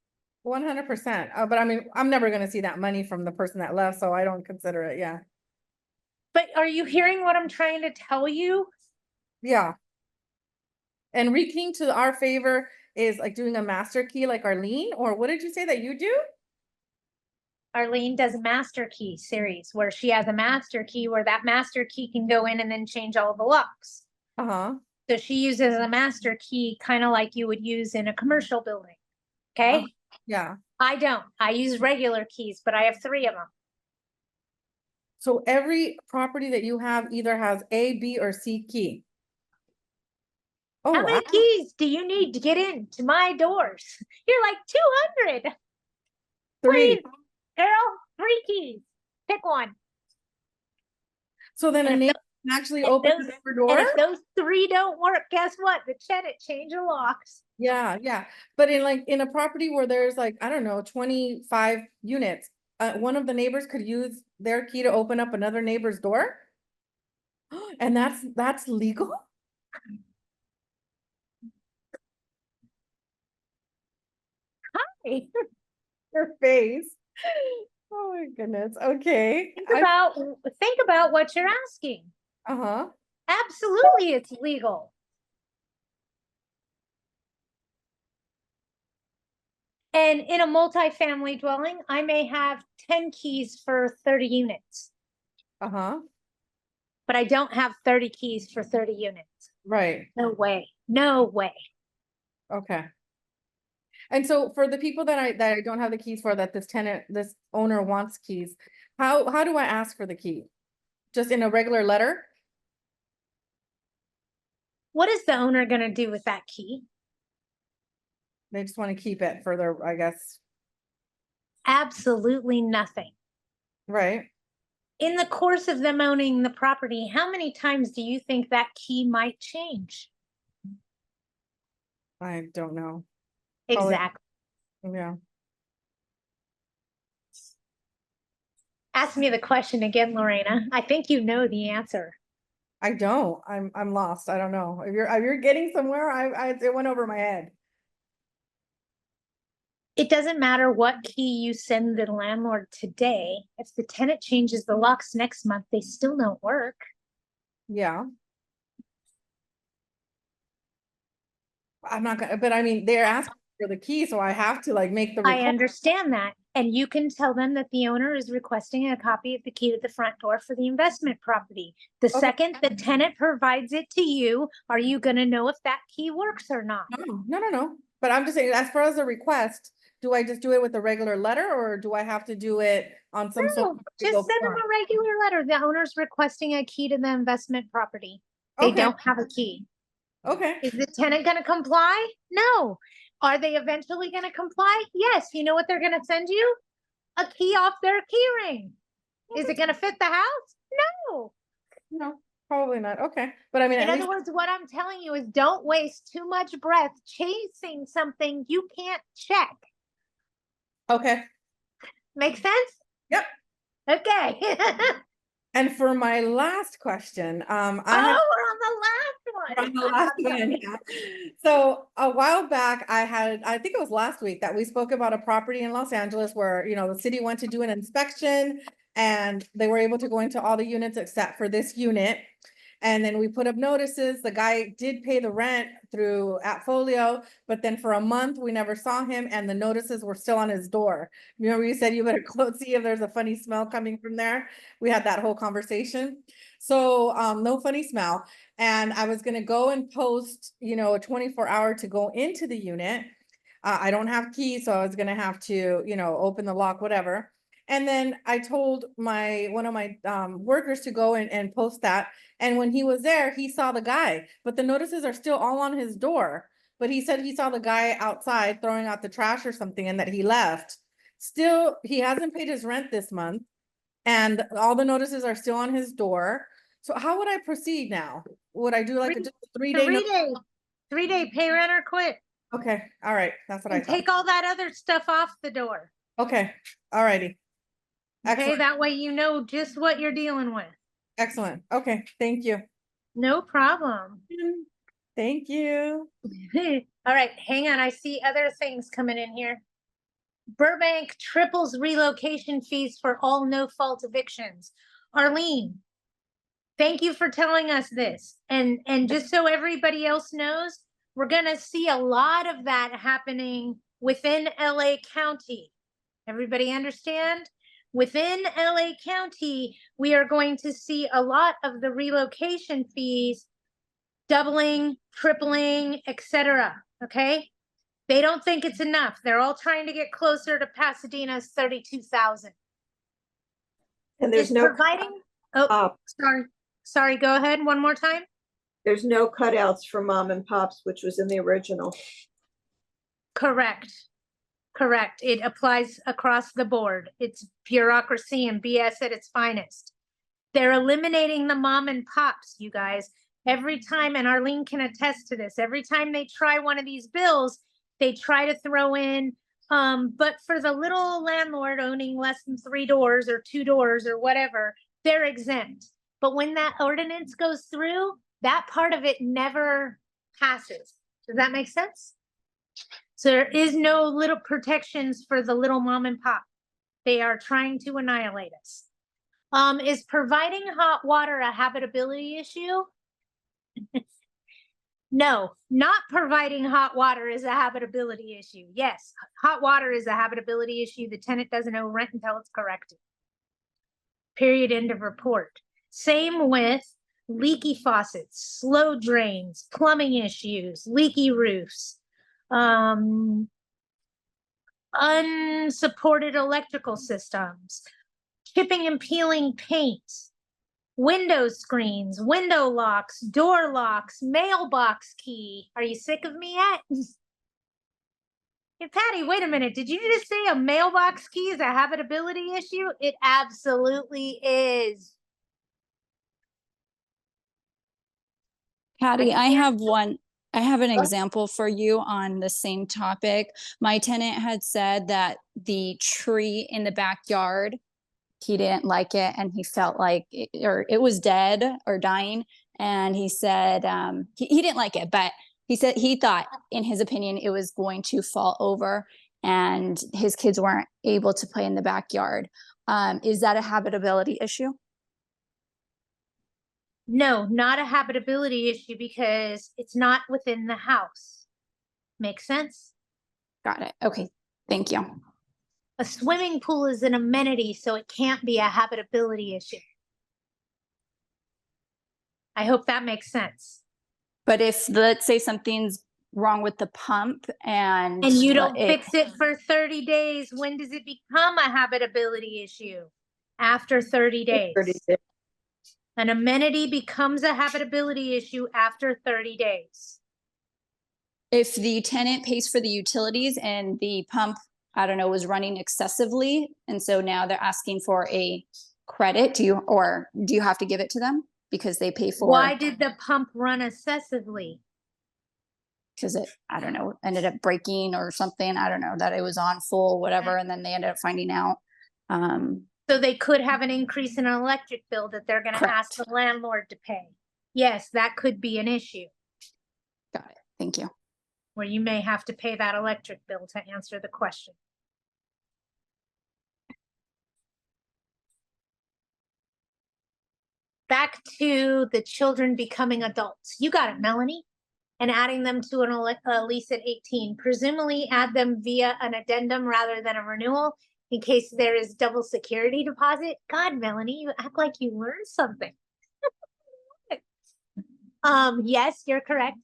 100%. But I mean, I'm never gonna see that money from the person that left, so I don't consider it, yeah. But are you hearing what I'm trying to tell you? Yeah. And rekeying to our favor is like doing a master key like Arlene, or what did you say that you do? Arlene does a master key series where she has a master key where that master key can go in and then change all the locks. Uh-huh. So she uses a master key kind of like you would use in a commercial building. Okay. Yeah. I don't. I use regular keys, but I have 3 of them. So every property that you have either has A, B, or C key. Oh, How wow. many keys do you need to get into my doors? You're like 200. 3. Please, girl, 3 keys. Pick one. So then a And if neighbor can actually if open those- the And door? if those 3 don't work, guess what? The tenant change the locks. Yeah, yeah. But in a property where there's like, I don't know, 25 units, one of the neighbors could use their key to open up another neighbor's door? And that's legal? Your face. Oh my goodness. Okay. Think about what you're asking. Uh-huh. Absolutely, it's legal. And in a multifamily dwelling, I may have 10 keys for 30 units, Uh-huh. but I don't have 30 keys for 30 units. Right. No way. No way. Okay. And so for the people that I don't have the keys for, that this owner wants keys, how do I ask for the key? Just in a regular letter? What is the owner going to do with that key? They just want to keep it for their, I guess. Absolutely nothing. Right. In the course of them owning the property, how many times do you think that key might change? I don't know. Probably- Exactly. Yeah. Ask me the question again, Lorena. I think you know the answer. I don't. I'm lost. I don't know. If you're getting somewhere, it went over my head. It doesn't matter what key you send the landlord today. If the tenant changes the locks next month, they still don't work. Yeah. I'm not gonna, but I mean, they're asking for the key, so I have to like make the I request. understand that. And you can tell them that the owner is requesting a copy of the key to the front door for the investment property. The Okay. second the tenant provides it to you, are you going to know if that key works or not? No. But I'm just saying, as far as a request, do I just do it with a regular letter, or do I have to do it on some sort No, of just legal send them form? a regular letter. The owner's requesting a key to the investment property. They Okay. don't have a key. Okay. Is the tenant going to comply? No. Are they eventually going to comply? Yes. You know what they're going to send you? A key off their key ring. Is it going to fit the house? No. No, probably not. Okay. But I mean, In at other least, words, what I'm telling you is don't waste too much breath chasing something you can't check. okay. Make sense? Yep. Okay. And for my last question, I Oh, have we're on the last one. on the last one, yeah. So a while back, I think it was last week that we spoke about a property in Los Angeles where, the city went to do an inspection and they were able to go into all the units except for this unit. And then we put up notices. The guy did pay the rent through Appfolio, but then for a month, we never saw him and the notices were still on his door. Remember you said you better close, see if there's a funny smell coming from there? We had that whole conversation. So, no funny smell. And I was gonna go and post, a 24-hour to go into the unit. I don't have keys, so I was gonna have to, open the lock, whatever. And then I told one of my workers to go and post that. And when he was there, he saw the guy, but the notices are still all on his door. But he said he saw the guy outside throwing out the trash or something and that he left. Still, he hasn't paid his rent this month and all the notices are still on his door. So how would I proceed now? Would I do like just a 3-day? 3-day. 3-day pay rent or quit. Okay, all right, that's what I And thought. take all that other stuff off the door. Okay, all righty. Okay, Excellent, that way you know just what you're dealing with. excellent. Okay, thank you. No problem. Thank you. All right, hang on. I see other things coming in here. Burbank triples relocation fees for all no-fault evictions. Arlene, thank you for telling us this. And just so everybody else knows, we're gonna see a lot of that happening within LA County. Everybody understand? Within LA County, we are going to see a lot of the relocation fees doubling, tripling, etc. Okay? They don't think it's enough. They're all trying to get closer to Pasadena's 32,000. And there's Is no, providing, oh, sorry, go ahead one more time. there's no cutouts for mom and pops, which was in the original. Correct. Correct. It applies across the board. It's bureaucracy and BS at its finest. They're eliminating the mom and pops, you guys. Every time, and Arlene can attest to this, every time they try one of these bills, they try to throw in, but for the little landlord owning less than 3 doors or 2 doors or whatever, they're exempt. But when that ordinance goes through, that part of it never passes. Does that make sense? So there is no little protections for the little mom and pop. They are trying to annihilate us. Is providing hot water a habitability issue? No, not providing hot water is a habitability issue. Yes, hot water is a habitability issue. The tenant doesn't owe rent until it's corrected. Period, end of report. Same with leaky faucets, slow drains, plumbing issues, leaky roofs, unsupported electrical systems, chipping and peeling paint, window screens, window locks, door locks, mailbox key. Are you sick of me yet? Hey, Patty, wait a minute. Did you just say a mailbox key is a habitability issue? It absolutely is. Patty, I can't- have one. I have an example for you on the same topic. My tenant had said that the tree in the backyard, he didn't like it and he felt like it was dead or dying. And he said he didn't like it, but he said he thought, in his opinion, it was going to fall over and his kids weren't able to play in the backyard. Is that a habitability issue? No, not a habitability issue because it's not within the house. Makes sense? Got it. Okay. Thank you. A swimming pool is an amenity, so it can't be a habitability issue. I hope that makes sense. But if, let's say, something's wrong with the pump and You don't fix it for 30 days, when does it become a habitability issue? After 30 days. 30 days. An amenity becomes a habitability issue after 30 days. if the tenant pays for the utilities and the pump, I don't know, was running excessively, and so now they're asking for a credit, do you have to give it to them because they pay for? Why did the pump run excessively? Because it, I don't know, ended up breaking or something. I don't know, that it was on full, whatever, and then they ended up finding out. So they could have an increase in an electric bill that they're gonna ask the landlord to pay. Yes, that could be an issue Got it. Thank you. where you may have to pay that electric bill to answer the question. Back to the children becoming adults. You got it, Melanie. And adding them to a lease at 18. Presumably add them via an addendum rather than a renewal in case there is double security deposit. God, Melanie, you act like you learned something. Yes, you're correct.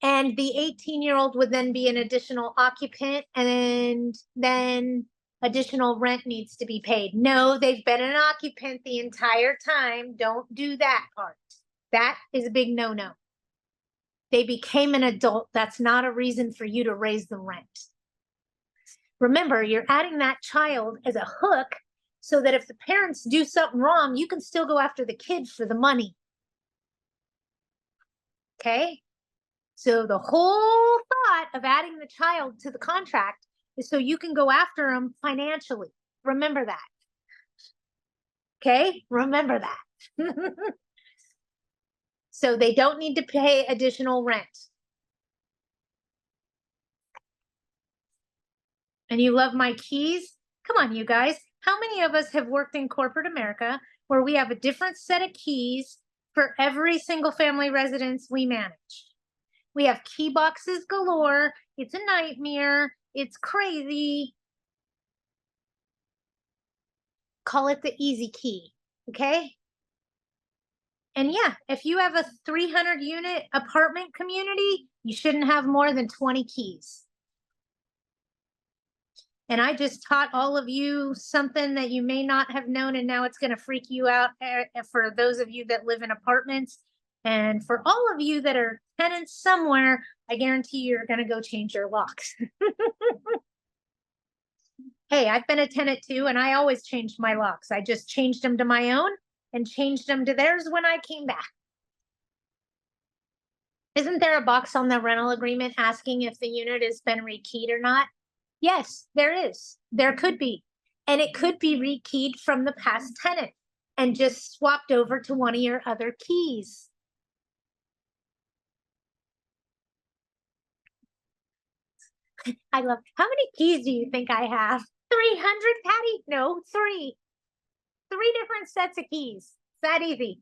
And the 18-year-old would then be an additional occupant, and then additional rent needs to be paid. No, they've been an occupant the entire time. Don't do that part. That is a big no-no. They became an adult. That's not a reason for you to raise the rent. Remember, you're adding that child as a hook so that if the parents do something wrong, you can still go after the kid for the money. Okay? So the whole thought of adding the child to the contract is so you can go after them financially. Remember that. Okay? Remember that. So they don't need to pay additional rent. and you love my keys. Come on, you guys. How many of us have worked in corporate America where we have a different set of keys for every single family residence we manage? We have key boxes galore. It's a nightmare. It's crazy. Call it the easy key, okay? And yeah, if you have a 300 unit apartment community, you shouldn't have more than 20 keys. And I just taught all of you something that you may not have known, and now it's going to freak you out for those of you that live in apartments. And for all of you that are tenants somewhere, I guarantee you're going to go change your locks. Hey, I've been a tenant too, and I always changed my locks. I just changed them to my own and changed them to theirs when I came back. Isn't there a box on the rental agreement asking if the unit has been rekeyed or not? Yes, there is. There could be. And it could be rekeyed from the past tenant and just swapped over to one of your other keys. I love, how many keys do you think I have? 300, Patty? No, 3. 3 different sets of keys. It's that easy.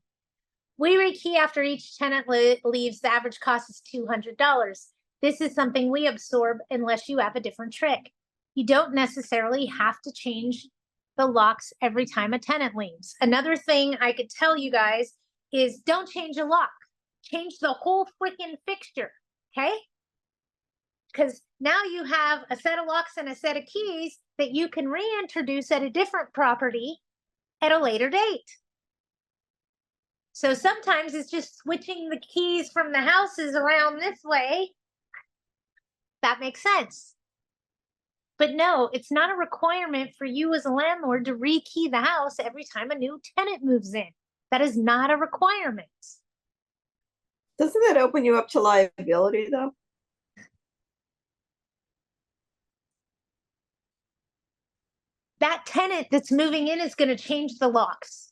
We rekey after each tenant leaves. The average cost is $200. This is something we absorb unless you have a different trick. You don't necessarily have to change the locks every time a tenant leaves. Another thing I could tell you guys is don't change a lock. Change the whole freaking fixture, okay? Because now you have a set of locks and a set of keys that you can reintroduce at a different property at a later date. So sometimes it's just switching the keys from the houses around this way. That makes sense. But no, it's not a requirement for you as a landlord to rekey the house every time a new tenant moves in. That is not a requirement. Doesn't that open you up to liability though? That tenant that's moving in is going to change the locks.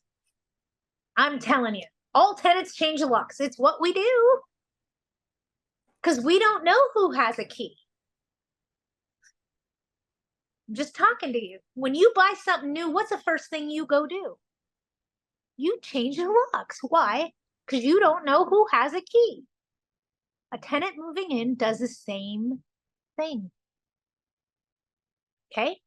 I'm telling you, all tenants change the locks. It's what we do. Because we don't know who has a key. I'm just talking to you. When you buy something new, what's the first thing you go do? You change the locks. Why? Because you don't know who has a key. A tenant moving in does the same thing. Okay?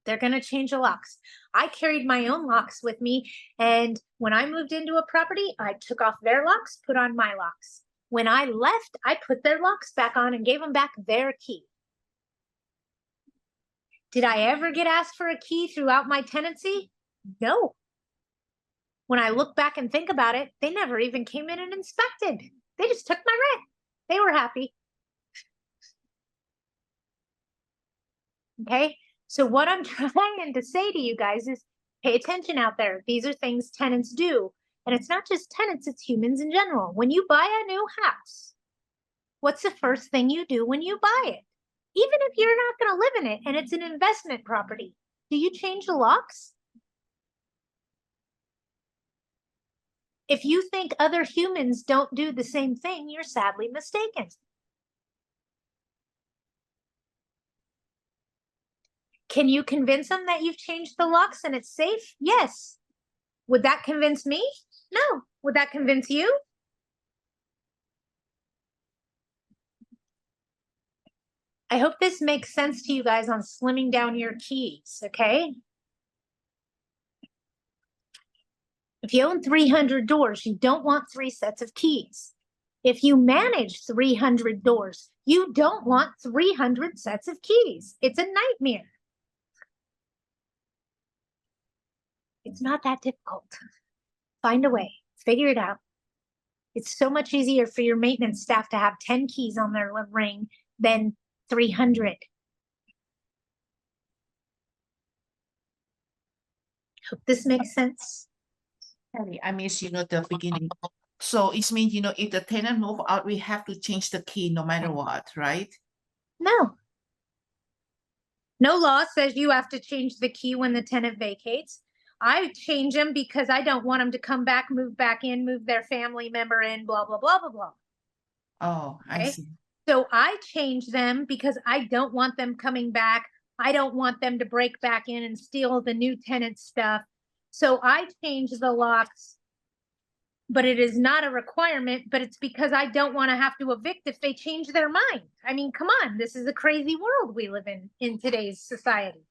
They're going to change the locks. I carried my own locks with me. And when I moved into a property, I took off their locks, put on my locks. When I left, I put their locks back on and gave them back their key. Did I ever get asked for a key throughout my tenancy? No. When I look back and think about it, they never even came in and inspected. They just took my rent. They were happy. Okay? So what I'm trying to say to you guys is pay attention out there. These are things tenants do. And it's not just tenants, it's humans in general. When you buy a new house, what's the first thing you do when you buy it? Even if you're not going to live in it and it's an investment property, do you change the locks? If you think other humans don't do the same thing, you're sadly mistaken. Can you convince them that you've changed the locks and it's safe? Yes. Would that convince me? No. Would that convince you? I hope this makes sense to you guys on slimming down your keys, okay? If you own 300 doors, you don't want 3 sets of keys. If you manage 300 doors, you don't want 300 sets of keys. It's a nightmare. It's not that difficult. Find a way, figure it out. It's so much easier for your maintenance staff to have 10 keys on their ring than 300. Hope this makes sense. Patty, I miss, the beginning. So it means, if the tenant move out, we have to change the key no matter what, right? No. No law says you have to change the key when the tenant vacates. I change them because I don't want them to come back, move back in, move their family member in, blah, blah, blah, blah, blah. Oh, I Okay. see. So I change them because I don't want them coming back. I don't want them to break back in and steal the new tenant stuff. So I change the locks, but it is not a requirement, but it's because I don't want to have to evict if they change their mind. I mean, come on, this is a crazy world we live in today's society.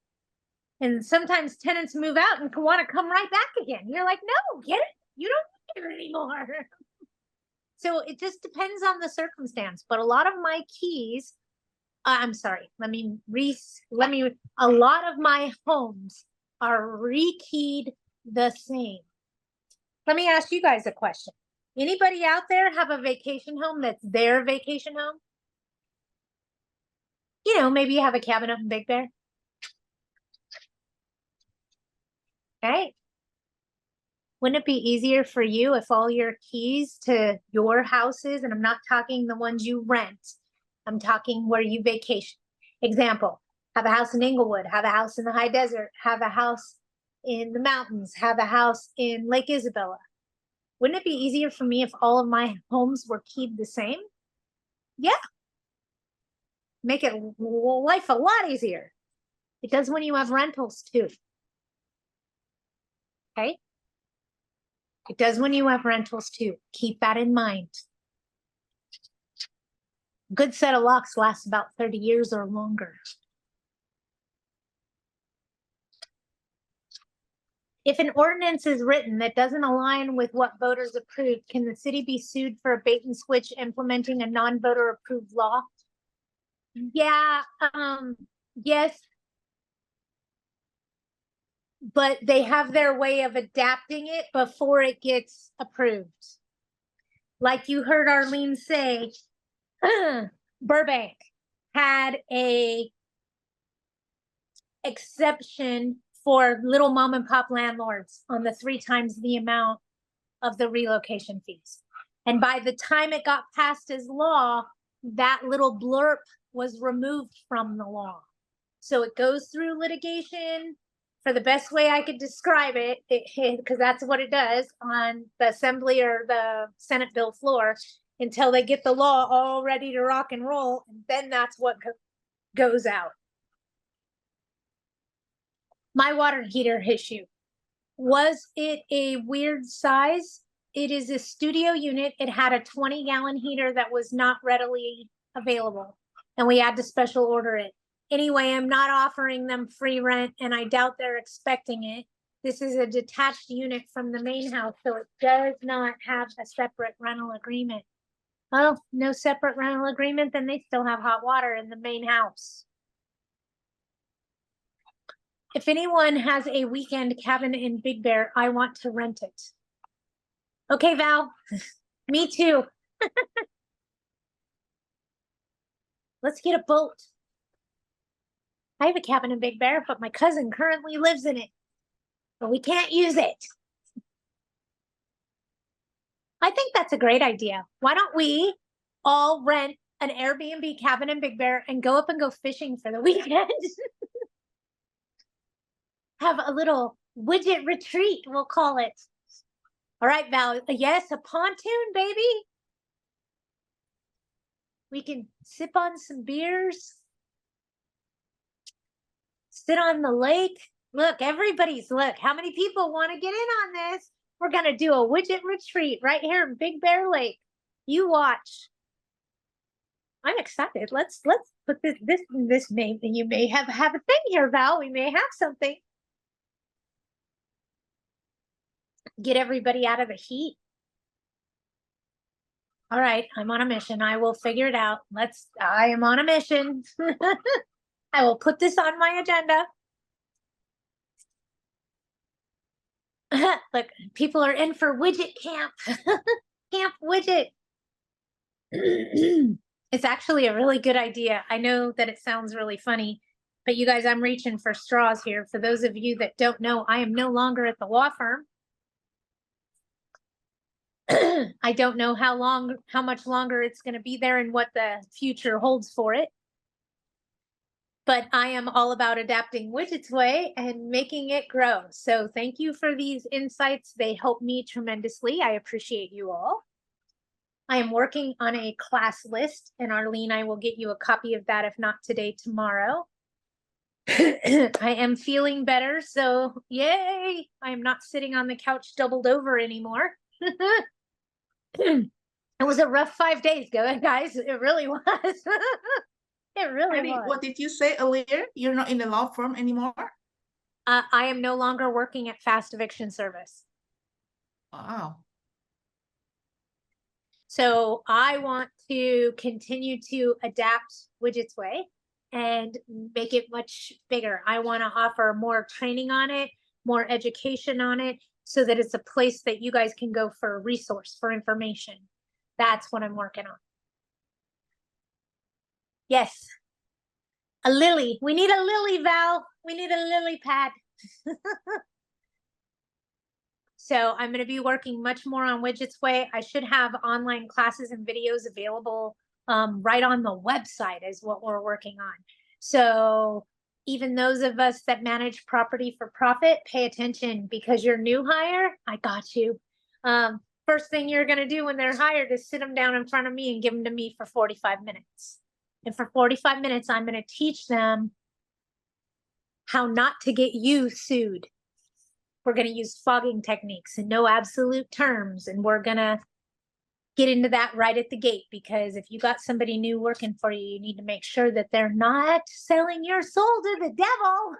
And sometimes tenants move out and want to come right back again. You're like, no, get it. You don't need it anymore. So it just depends on the circumstance. But a lot of my keys, I'm sorry, a lot of my homes are rekeyed the same. Let me ask you guys a question. Anybody out there have a vacation home that's their vacation home? You know, maybe you have a cabin up in Big Bear. Okay. Wouldn't it be easier for you if all your keys to your houses, and I'm not talking the ones you rent, I'm talking where you vacation. Example, have a house in Inglewood, have a house in the high desert, have a house in the mountains, have a house in Lake Isabella. Wouldn't it be easier for me if all of my homes were keyed the same? Yeah. Make it life a lot easier. It does when you have rentals too. Okay. It does when you have rentals too. Keep that in mind. Good set of locks lasts about 30 years or longer. If an ordinance is written that doesn't align with what voters approved, can the city be sued for a bait and switch implementing a non-voter approved law? Yeah, yes. But they have their way of adapting it before it gets approved. Like you heard Arlene say, Burbank had a exception for little mom and pop landlords on the 3 times the amount of the relocation fees. And by the time it got passed as law, that little blurb was removed from the law. So it goes through litigation for the best way I could describe it, because that's what it does on the Assembly or the Senate bill floor until they get the law all ready to rock and roll. And then that's what goes out. My water heater issue. Was it a weird size? It is a studio unit. It had a 20-gallon heater that was not readily available, and we had to special order it. Anyway, I'm not offering them free rent, and I doubt they're expecting it. This is a detached unit from the main house, so it does not have a separate rental agreement. Oh, no separate rental agreement, then they still have hot water in the main house. If anyone has a weekend cabin in Big Bear, I want to rent it. Okay, Val, me too. Let's get a boat. I have a cabin in Big Bear, but my cousin currently lives in it, but we can't use it. I think that's a great idea. Why don't we all rent an Airbnb cabin in Big Bear and go up and go fishing for the weekend? Have a little widget retreat, we'll call it. All right, Val. Yes, a pontoon, baby. We can sip on some beers. Sit on the lake. Look, look, how many people want to get in on this? We're going to do a widget retreat right here in Big Bear Lake. You watch. I'm excited. Let's put this name. You may have a thing here, Val. We may have something. Get everybody out of the heat. All right, I'm on a mission. I will figure it out. I am on a mission. I will put this on my agenda. Look, people are in for widget camp. Camp widget. It's actually a really good idea. I know that it sounds really funny, but you guys, I'm reaching for straws here. For those of you that don't know, I am no longer at the law firm. I don't know how much longer it's going to be there and what the future holds for it. But I am all about adapting Widget's way and making it grow. So thank you for these insights. They help me tremendously. I appreciate you all. I am working on a class list, and Arlene, I will get you a copy of that, if not today, tomorrow. I am feeling better, so yay! I am not sitting on the couch doubled over anymore. It was a rough 5 days, guys. It really was. It really Patty, was. what did you say earlier? You're not in the law firm anymore? I am no longer working at Fast Eviction Service. Wow. So I want to continue to adapt Widget's Way and make it much bigger. I want to offer more training on it, more education on it, so that it's a place that you guys can go for a resource, for information. That's what I'm working on. Yes. A lily. We need a lily, Val. We need a lily pad. So I'm going to be working much more on Widget's Way. I should have online classes and videos available right on the website is what we're working on. So even those of us that manage property for profit, pay attention, because your new hire, I got you. First thing you're going to do when they're hired is sit them down in front of me and give them to me for 45 minutes. And for 45 minutes, I'm going to teach them how not to get you sued. We're going to use fogging techniques and no absolute terms. And we're going to get into that right at the gate, because if you got somebody new working for you, you need to make sure that they're not selling your soul to the devil.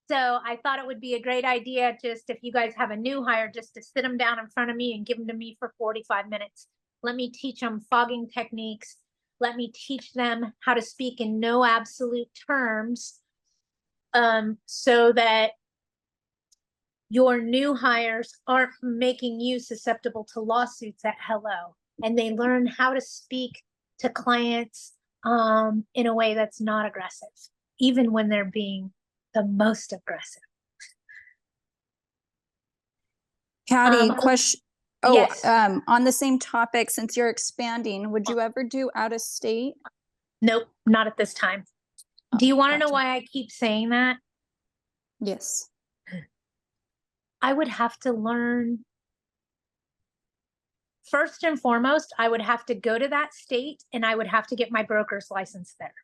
So I thought it would be a great idea, just if you guys have a new hire, just to sit them down in front of me and give them to me for 45 minutes. Let me teach them fogging techniques. Let me teach them how to speak in no absolute terms, so that your new hires aren't making you susceptible to lawsuits at hello, and they learn how to speak to clients in a way that's not aggressive, even when they're being the most aggressive. Patty, Um, question. yes. On the same topic, since you're expanding, would you ever do out of state? Nope, not at this time. Do you want to know Gotcha. why I keep saying that? Yes. I would have to learn. First and foremost, I would have to go to that state and I would have to get my broker's license there.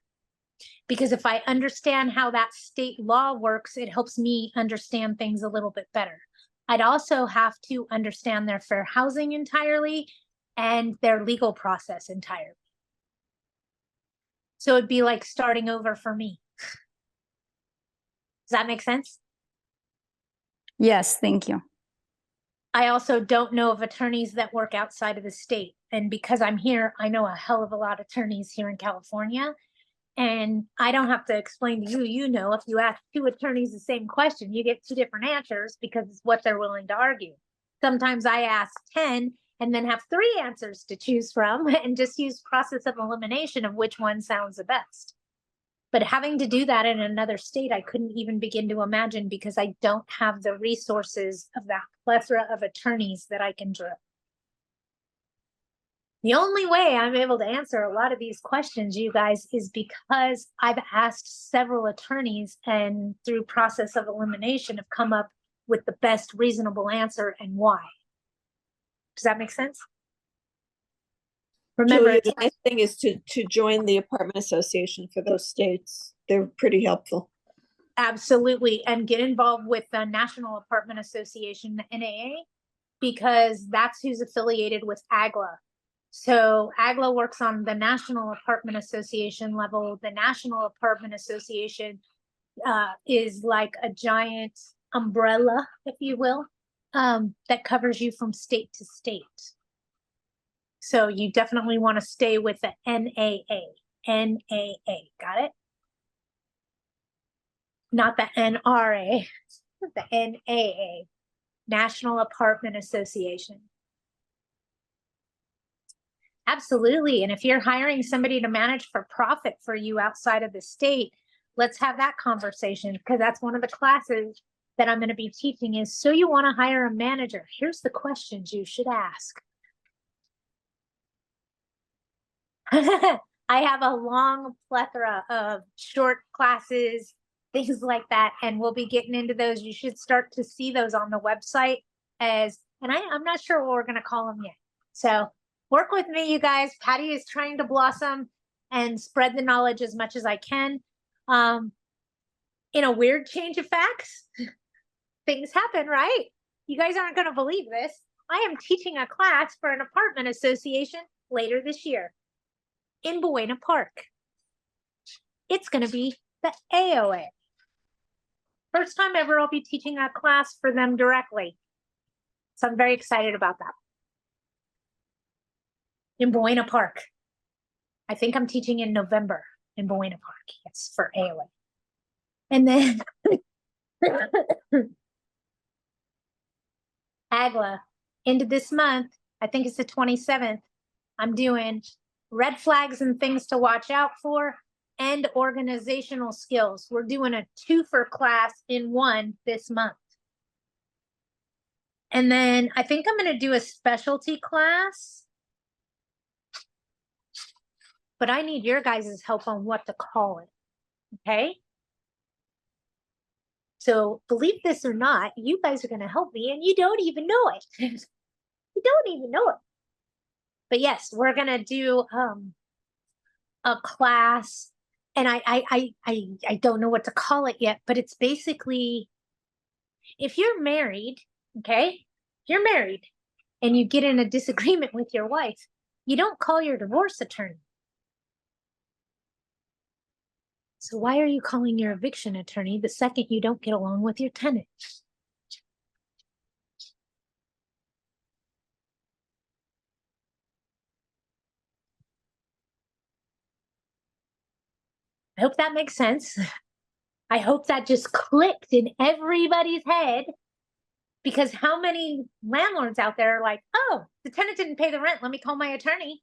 Because if I understand how that state law works, it helps me understand things a little bit better. I'd also have to understand their fair housing entirely and their legal process entirely. So it'd be like starting over for me. Does that make sense? Yes, thank you. I also don't know of attorneys that work outside of the state. And because I'm here, I know a hell of a lot of attorneys here in California. And I don't have to explain to you, you know, if you ask 2 attorneys the same question, you get 2 different answers because it's what they're willing to argue. Sometimes I ask 10 and then have 3 answers to choose from and just use process of elimination of which one sounds the best. But having to do that in another state, I couldn't even begin to imagine, because I don't have the resources of that plethora of attorneys that I can draw. The only way I'm able to answer a lot of these questions, you guys, is because I've asked several attorneys, and through process of elimination have come up with the best reasonable answer and why. Does that make sense? Remember, Julia, the nice thing is to join the apartment association for those states. They're pretty helpful. absolutely, and get involved with the National Apartment Association, the NAA, because that's who's affiliated with AGLA. So AGLA works on the National Apartment Association level. The National Apartment Association is like a giant umbrella, if you will, that covers you from state to state. So you definitely want to stay with the NAA. NAA, got it? Not the NRA, the NAA, National Apartment Association. Absolutely. And if you're hiring somebody to manage for profit for you outside of the state, let's have that conversation, because that's one of the classes that I'm going to be teaching is, so you want to hire a manager. Here's the questions you should ask. I have a long plethora of short classes, things like that, and we'll be getting into those. You should start to see those on the website as, and I'm not sure what we're going to call them yet. So work with me, you guys. Patty is trying to blossom and spread the knowledge as much as I can. In a weird change of facts, things happen, right? You guys aren't going to believe this. I am teaching a class for an apartment association later this year in Buena Park. It's going to be the AOA. First time ever I'll be teaching a class for them directly. So I'm very excited about that. In Buena Park. I think I'm teaching in November in Buena Park. Yes, for AOA. And then AGLA, end of this month, I think it's the 27th, I'm doing red flags and things to watch out for and organizational skills. We're doing a 2-for class in 1 this month. And then I think I'm going to do a specialty class. But I need your guys' help on what to call it. Okay? So believe this or not, you guys are going to help me and you don't even know it. You don't even know it. But yes, we're going to do a class and I don't know what to call it yet, but it's basically if you're married, okay? If you're married and you get in a disagreement with your wife, you don't call your divorce attorney. So why are you calling your eviction attorney the second you don't get along with your tenant? I hope that makes sense. I hope that just clicked in everybody's head because how many landlords out there are like, oh, the tenant didn't pay the rent. Let me call my attorney.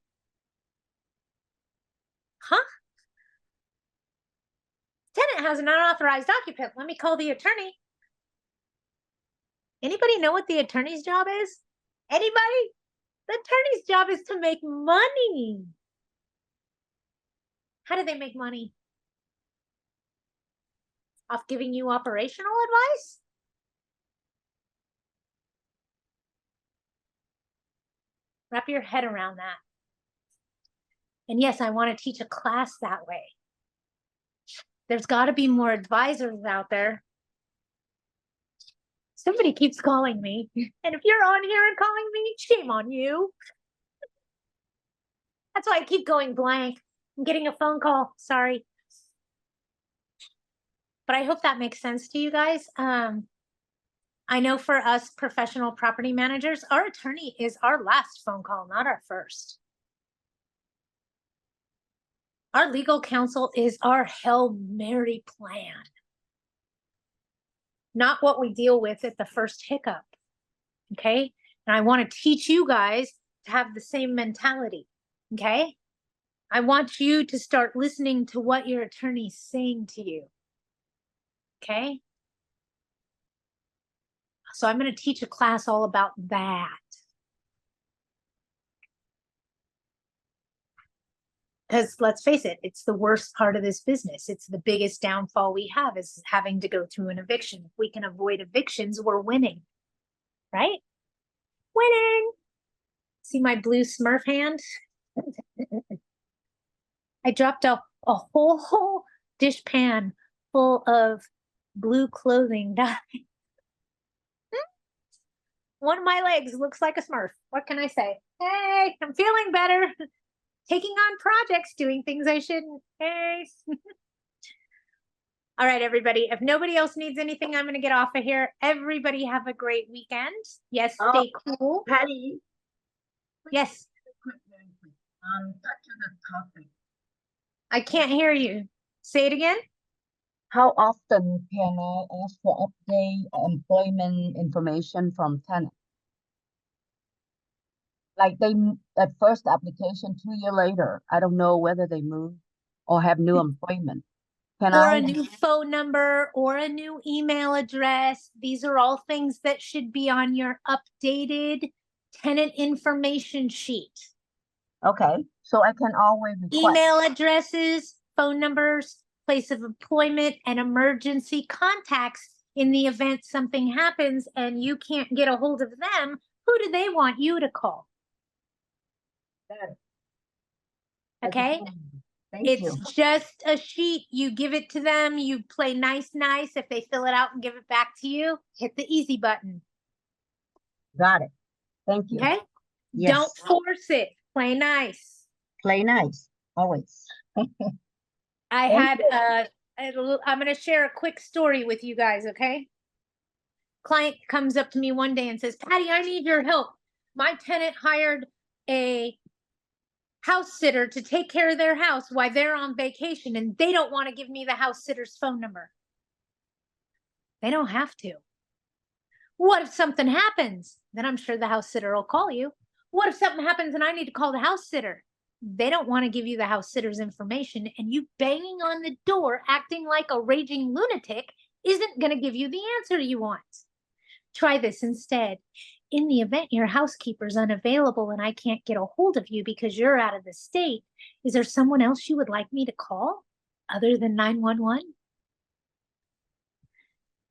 Huh? Tenant has an unauthorized occupant. Let me call the attorney. Anybody know what the attorney's job is? Anybody? The attorney's job is to make money. How do they make money? Off giving you operational advice? Wrap your head around that. And yes, I want to teach a class that way. There's got to be more advisors out there. Somebody keeps calling me. And if you're on here and calling me, shame on you. That's why I keep going blank. I'm getting a phone call. Sorry. But I hope that makes sense to you guys. I know for us professional property managers, our attorney is our last phone call, not our first. Our legal counsel is our Hail Mary plan. Not what we deal with at the first hiccup. Okay? And I want to teach you guys to have the same mentality. Okay? I want you to start listening to what your attorney's saying to you. Okay? So I'm going to teach a class all about that. Because let's face it, it's the worst part of this business. It's the biggest downfall we have is having to go through an eviction. If we can avoid evictions, we're winning. Right? Winning! See my blue Smurf hand? I dropped a whole dish pan full of blue clothing dye. One of my legs looks like a Smurf. What can I say? Hey, I'm feeling better. Taking on projects, doing things I shouldn't. Hey. All right, everybody. If nobody else needs anything, I'm going to get off of here. Everybody have a great weekend. Yes, stay cool. Patty, Yes, Back to the topic. I can't hear you. Say it again. How often can I ask for update employment information from tenant? Like they at first application 2 years later, I don't know whether they move or have new employment. Can Or I? a new phone number or a new email address. These are all things that should be on your updated tenant information sheet. Okay, so I can always request. Email addresses, phone numbers, place of employment, and emergency contacts in the event something happens and you can't get a hold of them. Who do they want you to call? Got it. I just Okay? wanted to- Thank you. It's just a sheet. You give it to them, you play nice. If they fill it out and give it back to you, hit the easy button. Got it. Thank you. Okay? Yes. Don't force it. Play nice. Play nice, always. I Thank had I'm going to share a quick story with you guys, okay? Client comes up to me one day and says, "Patty, I need your help. My tenant hired a house sitter to take care of their house while they're on vacation, and they don't want to give me the house sitter's phone number." They don't have to. What if something happens? Then I'm sure the house sitter will call you. What if something happens and I need to call the house sitter? They don't want to give you the house sitter's information, and you banging on the door acting like a raging lunatic isn't going to give you the answer you want. Try this instead. In the event your housekeeper's unavailable and I can't get a hold of you because you're out of the state, is there someone else you would like me to call other than 911?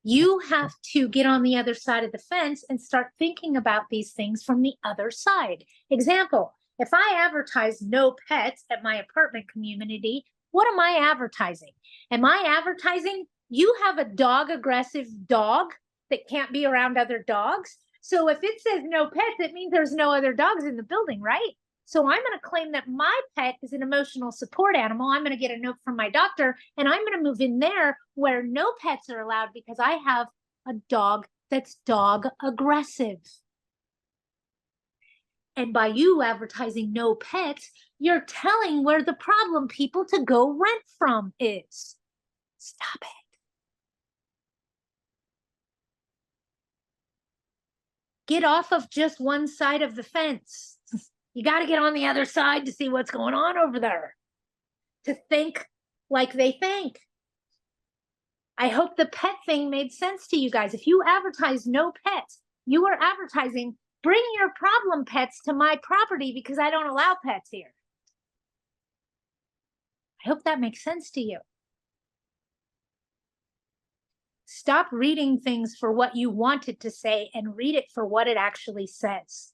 You have to get on the other side of the fence and start thinking about these things from the other side. Example, if I advertise no pets at my apartment community, what am I advertising? Am I advertising you have a dog aggressive dog that can't be around other dogs? So if it says no pets, it means there's no other dogs in the building, right? So I'm going to claim that my pet is an emotional support animal. I'm going to get a note from my doctor, and I'm going to move in there where no pets are allowed because I have a dog that's dog aggressive. And by you advertising no pets, you're telling where the problem people to go rent from is. Stop it. Get off of just one side of the fence. You got to get on the other side to see what's going on over there, to think like they think. I hope the pet thing made sense to you guys. If you advertise no pets, you are advertising bring your problem pets to my property because I don't allow pets here. I hope that makes sense to you. Stop reading things for what you want it to say and read it for what it actually says.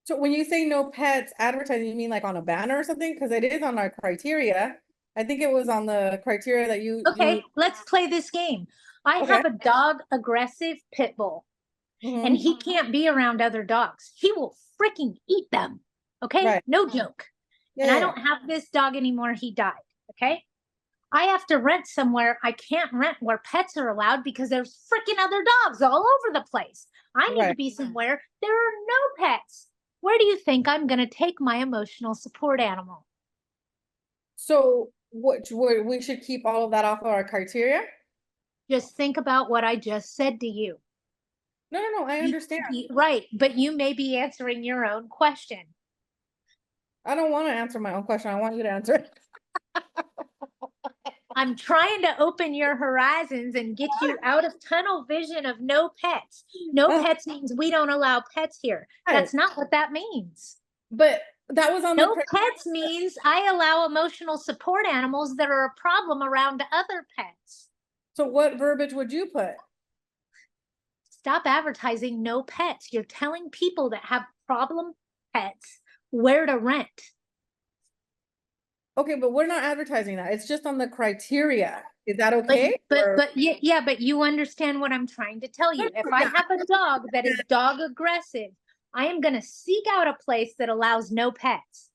So when you say no pets advertising, you mean like on a banner or something? Because it is on our criteria. I think it was on the criteria that you. Okay, let's play this game. I have a dog aggressive pit bull, and he can't be around other dogs. He will freaking eat them. Okay, Right. no joke. Yeah, And I yeah. don't have this dog anymore. He died. Okay. I have to rent somewhere. I can't rent where pets are allowed because there's freaking other dogs all over the place. I need to Right. be somewhere there are no pets. Where do you think I'm going to take my emotional support animal? So we should keep all of that off of our criteria? Just think about what I just said to you. No, I understand. Right, but you may be answering your own question. I don't want to answer my own question. I want you to answer it. I'm trying to open your horizons and get you out of tunnel vision of no pets. No pets means we don't allow pets here. That's not what that means. But that was on No the pets means I allow emotional support animals that are a problem around other pets. So what verbiage would you put? Stop advertising no pets. You're telling people that have problem pets where to rent. Okay, but we're not advertising that. It's just on the criteria. Is that okay? But you understand what I'm trying to tell you. If I have a dog that is dog aggressive, I am going to seek out a place that allows no pets.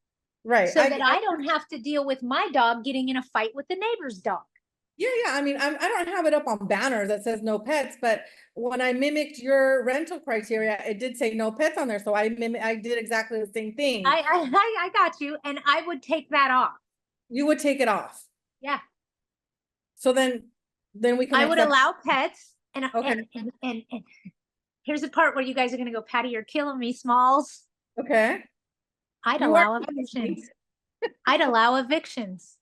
Right. So that I don't have to deal with my dog getting in a fight with the neighbor's dog. Yeah. I mean, I don't have it up on banners that says no pets, but when I mimicked your rental criteria, it did say no pets on there. So I did exactly the same thing. I got you. And I would take that off. You would take it off. Yeah. So then we can. I would allow pets. And here's the part where you guys are going to go, Patty, you're killing me, Smalls. Okay. I'd allow evictions. I'd allow evictions.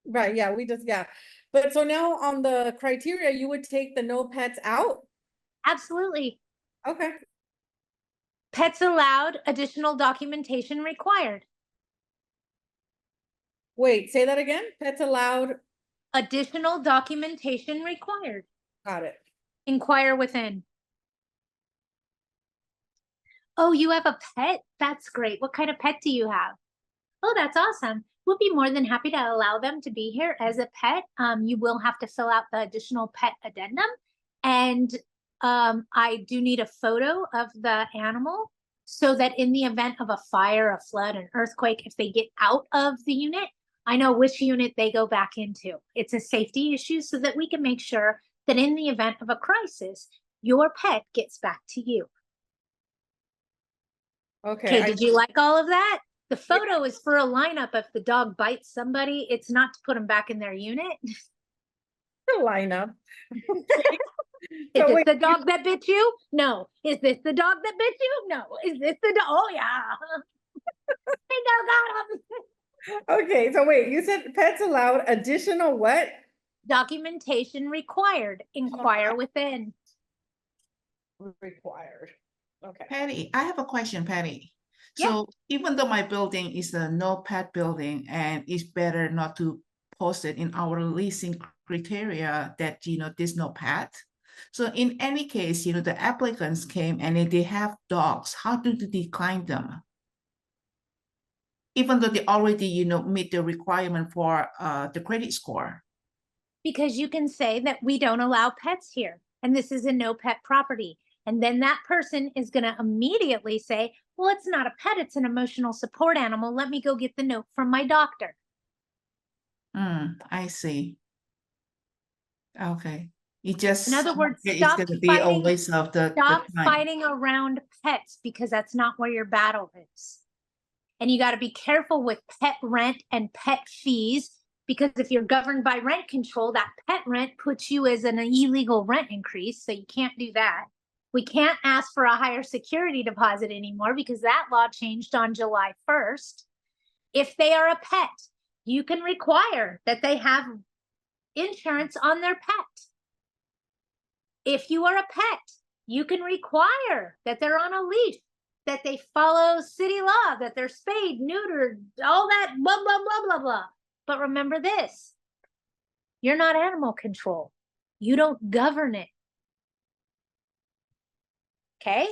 Right. Yeah. But so now on the criteria, you would take the no pets out? Absolutely. Okay. Pets allowed, additional documentation required. Wait, say that again? Pets allowed? Additional documentation required. Got it. Inquire within. Oh, you have a pet? That's great. What kind of pet do you have? Oh, that's awesome. We'll be more than happy to allow them to be here as a pet. You will have to fill out the additional pet addendum. And I do need a photo of the animal so that in the event of a fire, a flood, an earthquake, if they get out of the unit, I know which unit they go back into. It's a safety issue so that we can make sure that in the event of a crisis, your pet gets back to you. Okay, Okay, did you like all of that? The photo is for a lineup. If the dog bites somebody, it's not to put them back in their unit. the lineup. Is So this wait, the dog that bit you? No. Is this the dog that bit you? No. Is this the dog? Oh, yeah. Bingo, got him. okay, so wait, you said pets allowed additional what? Documentation required. Inquire within. Required. Okay. Patty, I have a question, Patty. Yeah. So even though my building is a no pet building and it's better not to post it in our leasing criteria that, there's no pet. So in any case, the applicants came and they have dogs, how do they decline them? Even though they already, meet the requirement for the credit score. Because you can say that we don't allow pets here and this is a no pet property. And then that person is going to immediately say, well, it's not a pet, it's an emotional support animal. Let me go get the note from my doctor. I see. Okay. It just, In other words, it's stop going to be a fighting, waste of the stop time. fighting around pets because that's not where your battle is. And you got to be careful with pet rent and pet fees because if you're governed by rent control, that pet rent puts you as an illegal rent increase. So you can't do that. We can't ask for a higher security deposit anymore because that law changed on July 1st. If they are a pet, you can require that they have insurance on their pet. If you are a pet, you can require that they're on a leash, that they follow city law, that they're spayed, neutered, all that blah, blah, blah, blah, blah. But remember this, you're not animal control. You don't govern it. Okay?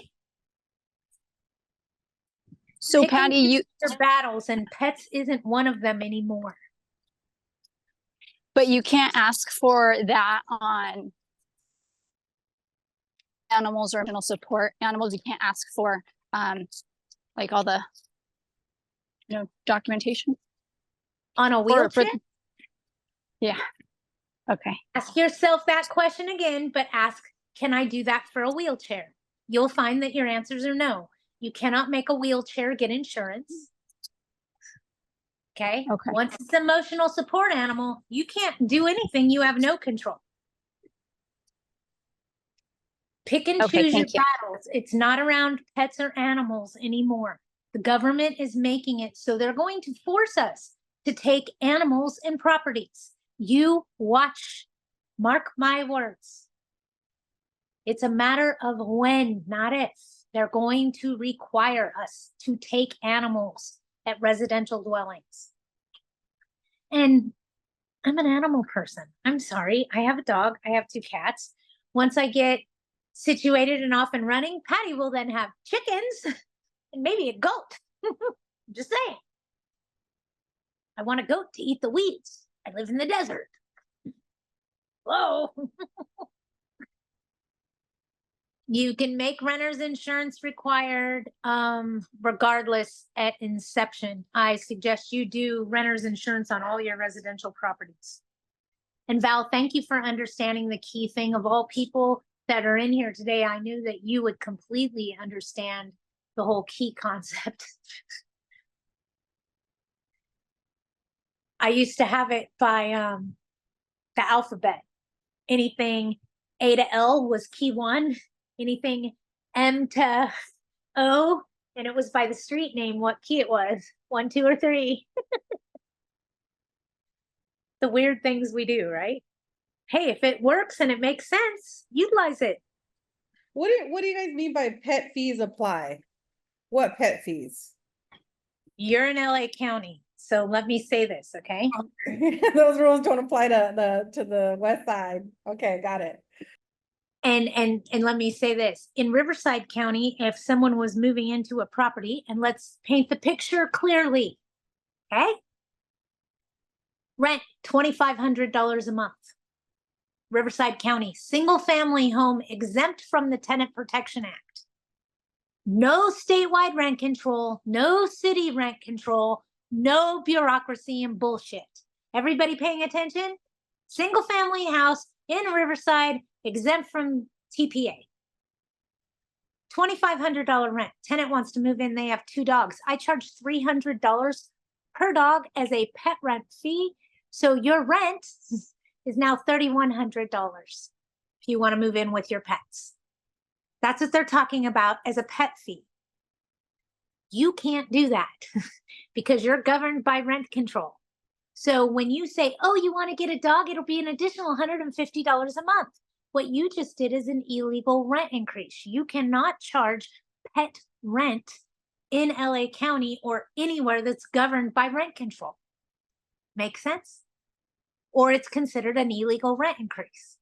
So Pick and Patty, choose your battles, and pets isn't one of them anymore. but you can't ask for that on animals or emotional support animals. You can't ask for like all the documentation On a wheelchair? Yeah. Okay. Ask yourself that question again, but ask, can I do that for a wheelchair? You'll find that your answers are no. You cannot make a wheelchair get insurance. Okay? Once it's an emotional support animal, you can't do anything. You have no control. Pick and choose your battles. It's not around pets or animals anymore. The government is making it so they're going to force us to take animals and properties. You watch, mark my words. It's a matter of when, not if. They're going to require us to take animals at residential dwellings. And I'm an animal person. I'm sorry. I have a dog. I have 2 cats. Once I get situated and off and running, Patty will then have chickens and maybe a goat. Just saying. I want a goat to eat the weeds. I live in the desert. Whoa. You can make renter's insurance required regardless at inception. I suggest you do renter's insurance on all your residential properties. And Val, thank you for understanding the key thing. Of all people that are in here today, I knew that you would completely understand the whole key concept. I used to have it by the alphabet. Anything A to L was key 1. Anything M to O, and it was by the street name what key it was, 1, 2, or 3. The weird things we do, right? Hey, if it works and it makes sense, utilize it. What do you guys mean by pet fees apply? What pet fees? You're in LA County, so let me say this, okay? Those rules don't apply to the west side. Okay, got it. And let me say this, in Riverside County, if someone was moving into a property, and let's paint the picture clearly, okay? Rent $2,500 a month. Riverside County, single family home exempt from the Tenant Protection Act. No statewide rent control, no city rent control, no bureaucracy and bullshit. Everybody paying attention? Single family house in Riverside, exempt from TPA. $2,500 rent. Tenant wants to move in. They have 2 dogs. I charge $300 per dog as a pet rent fee. So your rent is now $3,100 if you want to move in with your pets. That's what they're talking about as a pet fee. You can't do that because you're governed by rent control. So when you say, oh, you want to get a dog, it'll be an additional $150 a month. What you just did is an illegal rent increase. You cannot charge pet rent in LA County or anywhere that's governed by rent control. Make sense? Or it's considered an illegal rent increase.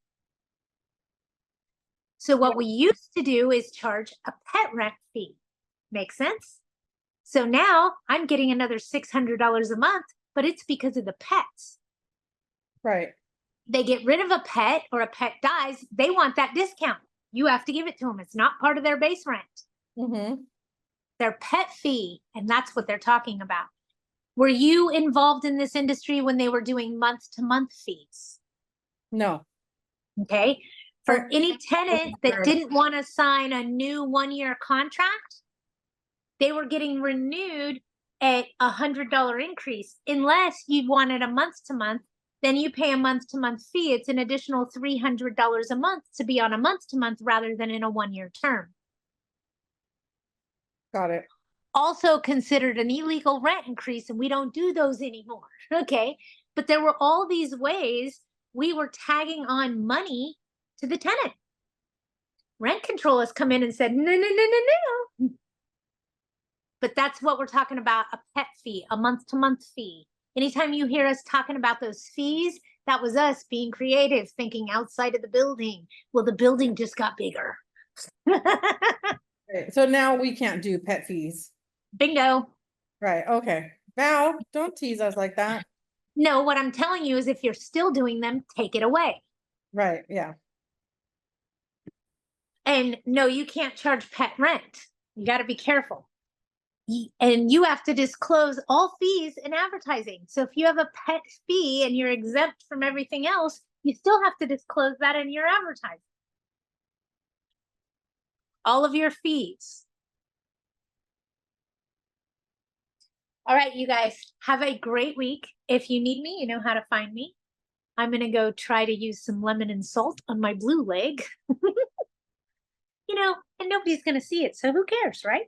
So what we used to do is charge a pet rent fee. Make sense? So now I'm getting another $600 a month, but it's because of the pets. Right. They get rid of a pet or a pet dies, they want that discount. You have to give it to them. It's not part of their base rent. Mm-hmm. Their pet fee, and that's what they're talking about. Were you involved in this industry when they were doing month-to-month fees? No. Okay. For Oh, any tenant that sure. didn't want to sign a new 1-year contract, they were getting renewed at $100 increase. Unless you wanted a month-to-month, then you pay a month-to-month fee. It's an additional $300 a month to be on a month-to-month rather than in a 1-year term. Got it. Also considered an illegal rent increase, and we don't do those anymore. Okay. But there were all these ways we were tagging on money to the tenant. Rent control has come in and said, no, no, no, no, no. But that's what we're talking about, a pet fee, a month-to-month fee. Anytime you hear us talking about those fees, that was us being creative, thinking outside of the building. Well, the building just got bigger. Right. So now we can't do pet fees. Bingo. Right. Okay. Val, don't tease us like that. No, what I'm telling you is if you're still doing them, take it away. Right. Yeah. And no, you can't charge pet rent. You got to be careful. And you have to disclose all fees in advertising. So if you have a pet fee and you're exempt from everything else, you still have to disclose that in your advertising. All of your fees. All right, you guys, have a great week. If you need me, you know how to find me. I'm going to go try to use some lemon and salt on my blue leg. You know, and nobody's going to see it, so who cares, right?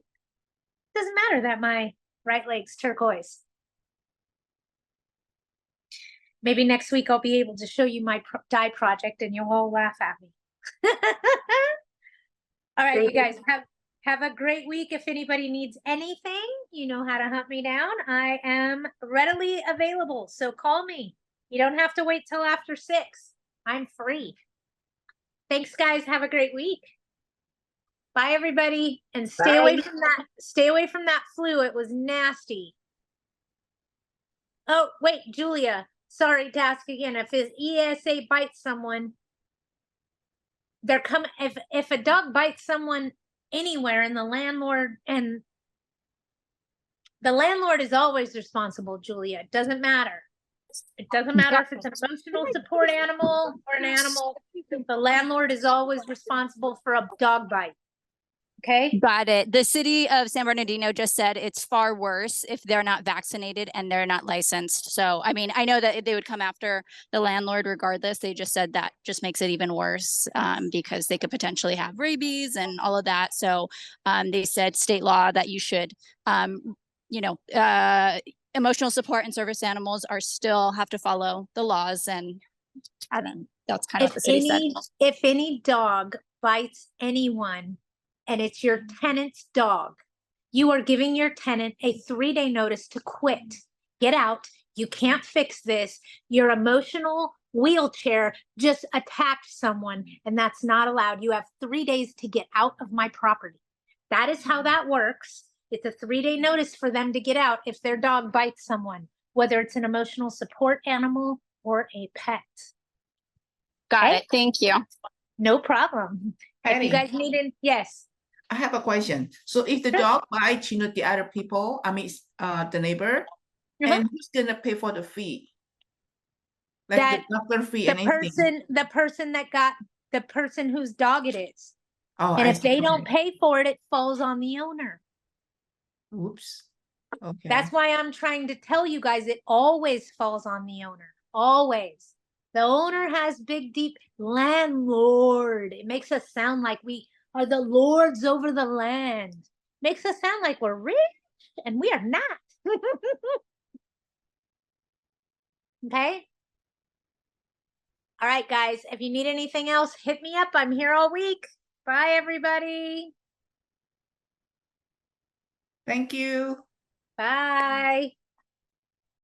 Doesn't matter that my right leg's turquoise. Maybe next week I'll be able to show you my dye project and you'll all laugh at me. All right, you guys, have a great week. If anybody needs anything, you know how to hunt me down. I am readily available, so call me. You don't have to wait till after 6. I'm free. Thanks, guys. Have a great week. Bye, everybody, and stay away from that. Stay away from that flu. It was nasty. Oh, wait, Julia. Sorry to ask again. If his ESA bites someone, they're coming. If a dog bites someone anywhere, and the landlord is always responsible, Julia. It doesn't matter. It doesn't matter if it's an emotional support animal or an animal. The landlord is always responsible for a dog bite. Okay. Got it. The city of San Bernardino just said it's far worse if they're not vaccinated and they're not licensed. So, I mean, I know that they would come after the landlord regardless. They just said that just makes it even worse because they could potentially have rabies and all of that. So they said state law that you should, emotional support and service animals are still have to follow the laws. And I don't know, that's kind of what the city said. If any dog bites anyone, and it's your tenant's dog, you are giving your tenant a 3-day notice to quit. Get out. You can't fix this. Your emotional wheelchair just attacked someone, and that's not allowed. You have 3 days to get out of my property. That is how that works. It's a 3-day notice for them to get out if their dog bites someone, whether it's an emotional support animal or a pet. Got Okay. it. Thank you. No problem. If Penny, you guys need it, yes. I have a question. So if the Sure. dog bites, the other people, I mean, the neighbor, Uh-huh. and who's gonna pay for the fee? Like That the doctor fee the and anything? the person whose dog it is. Oh, And I if see. they don't Okay. pay for it, it falls on the owner. Oops. Okay. That's why I'm trying to tell you guys it always falls on the owner. Always. The owner has big, deep landlord. It makes us sound like we are the lords over the land. Makes us sound like we're rich, and we are not. Okay? All right, guys. If you need anything else, hit me up. I'm here all week. Bye, everybody. Thank you. Bye.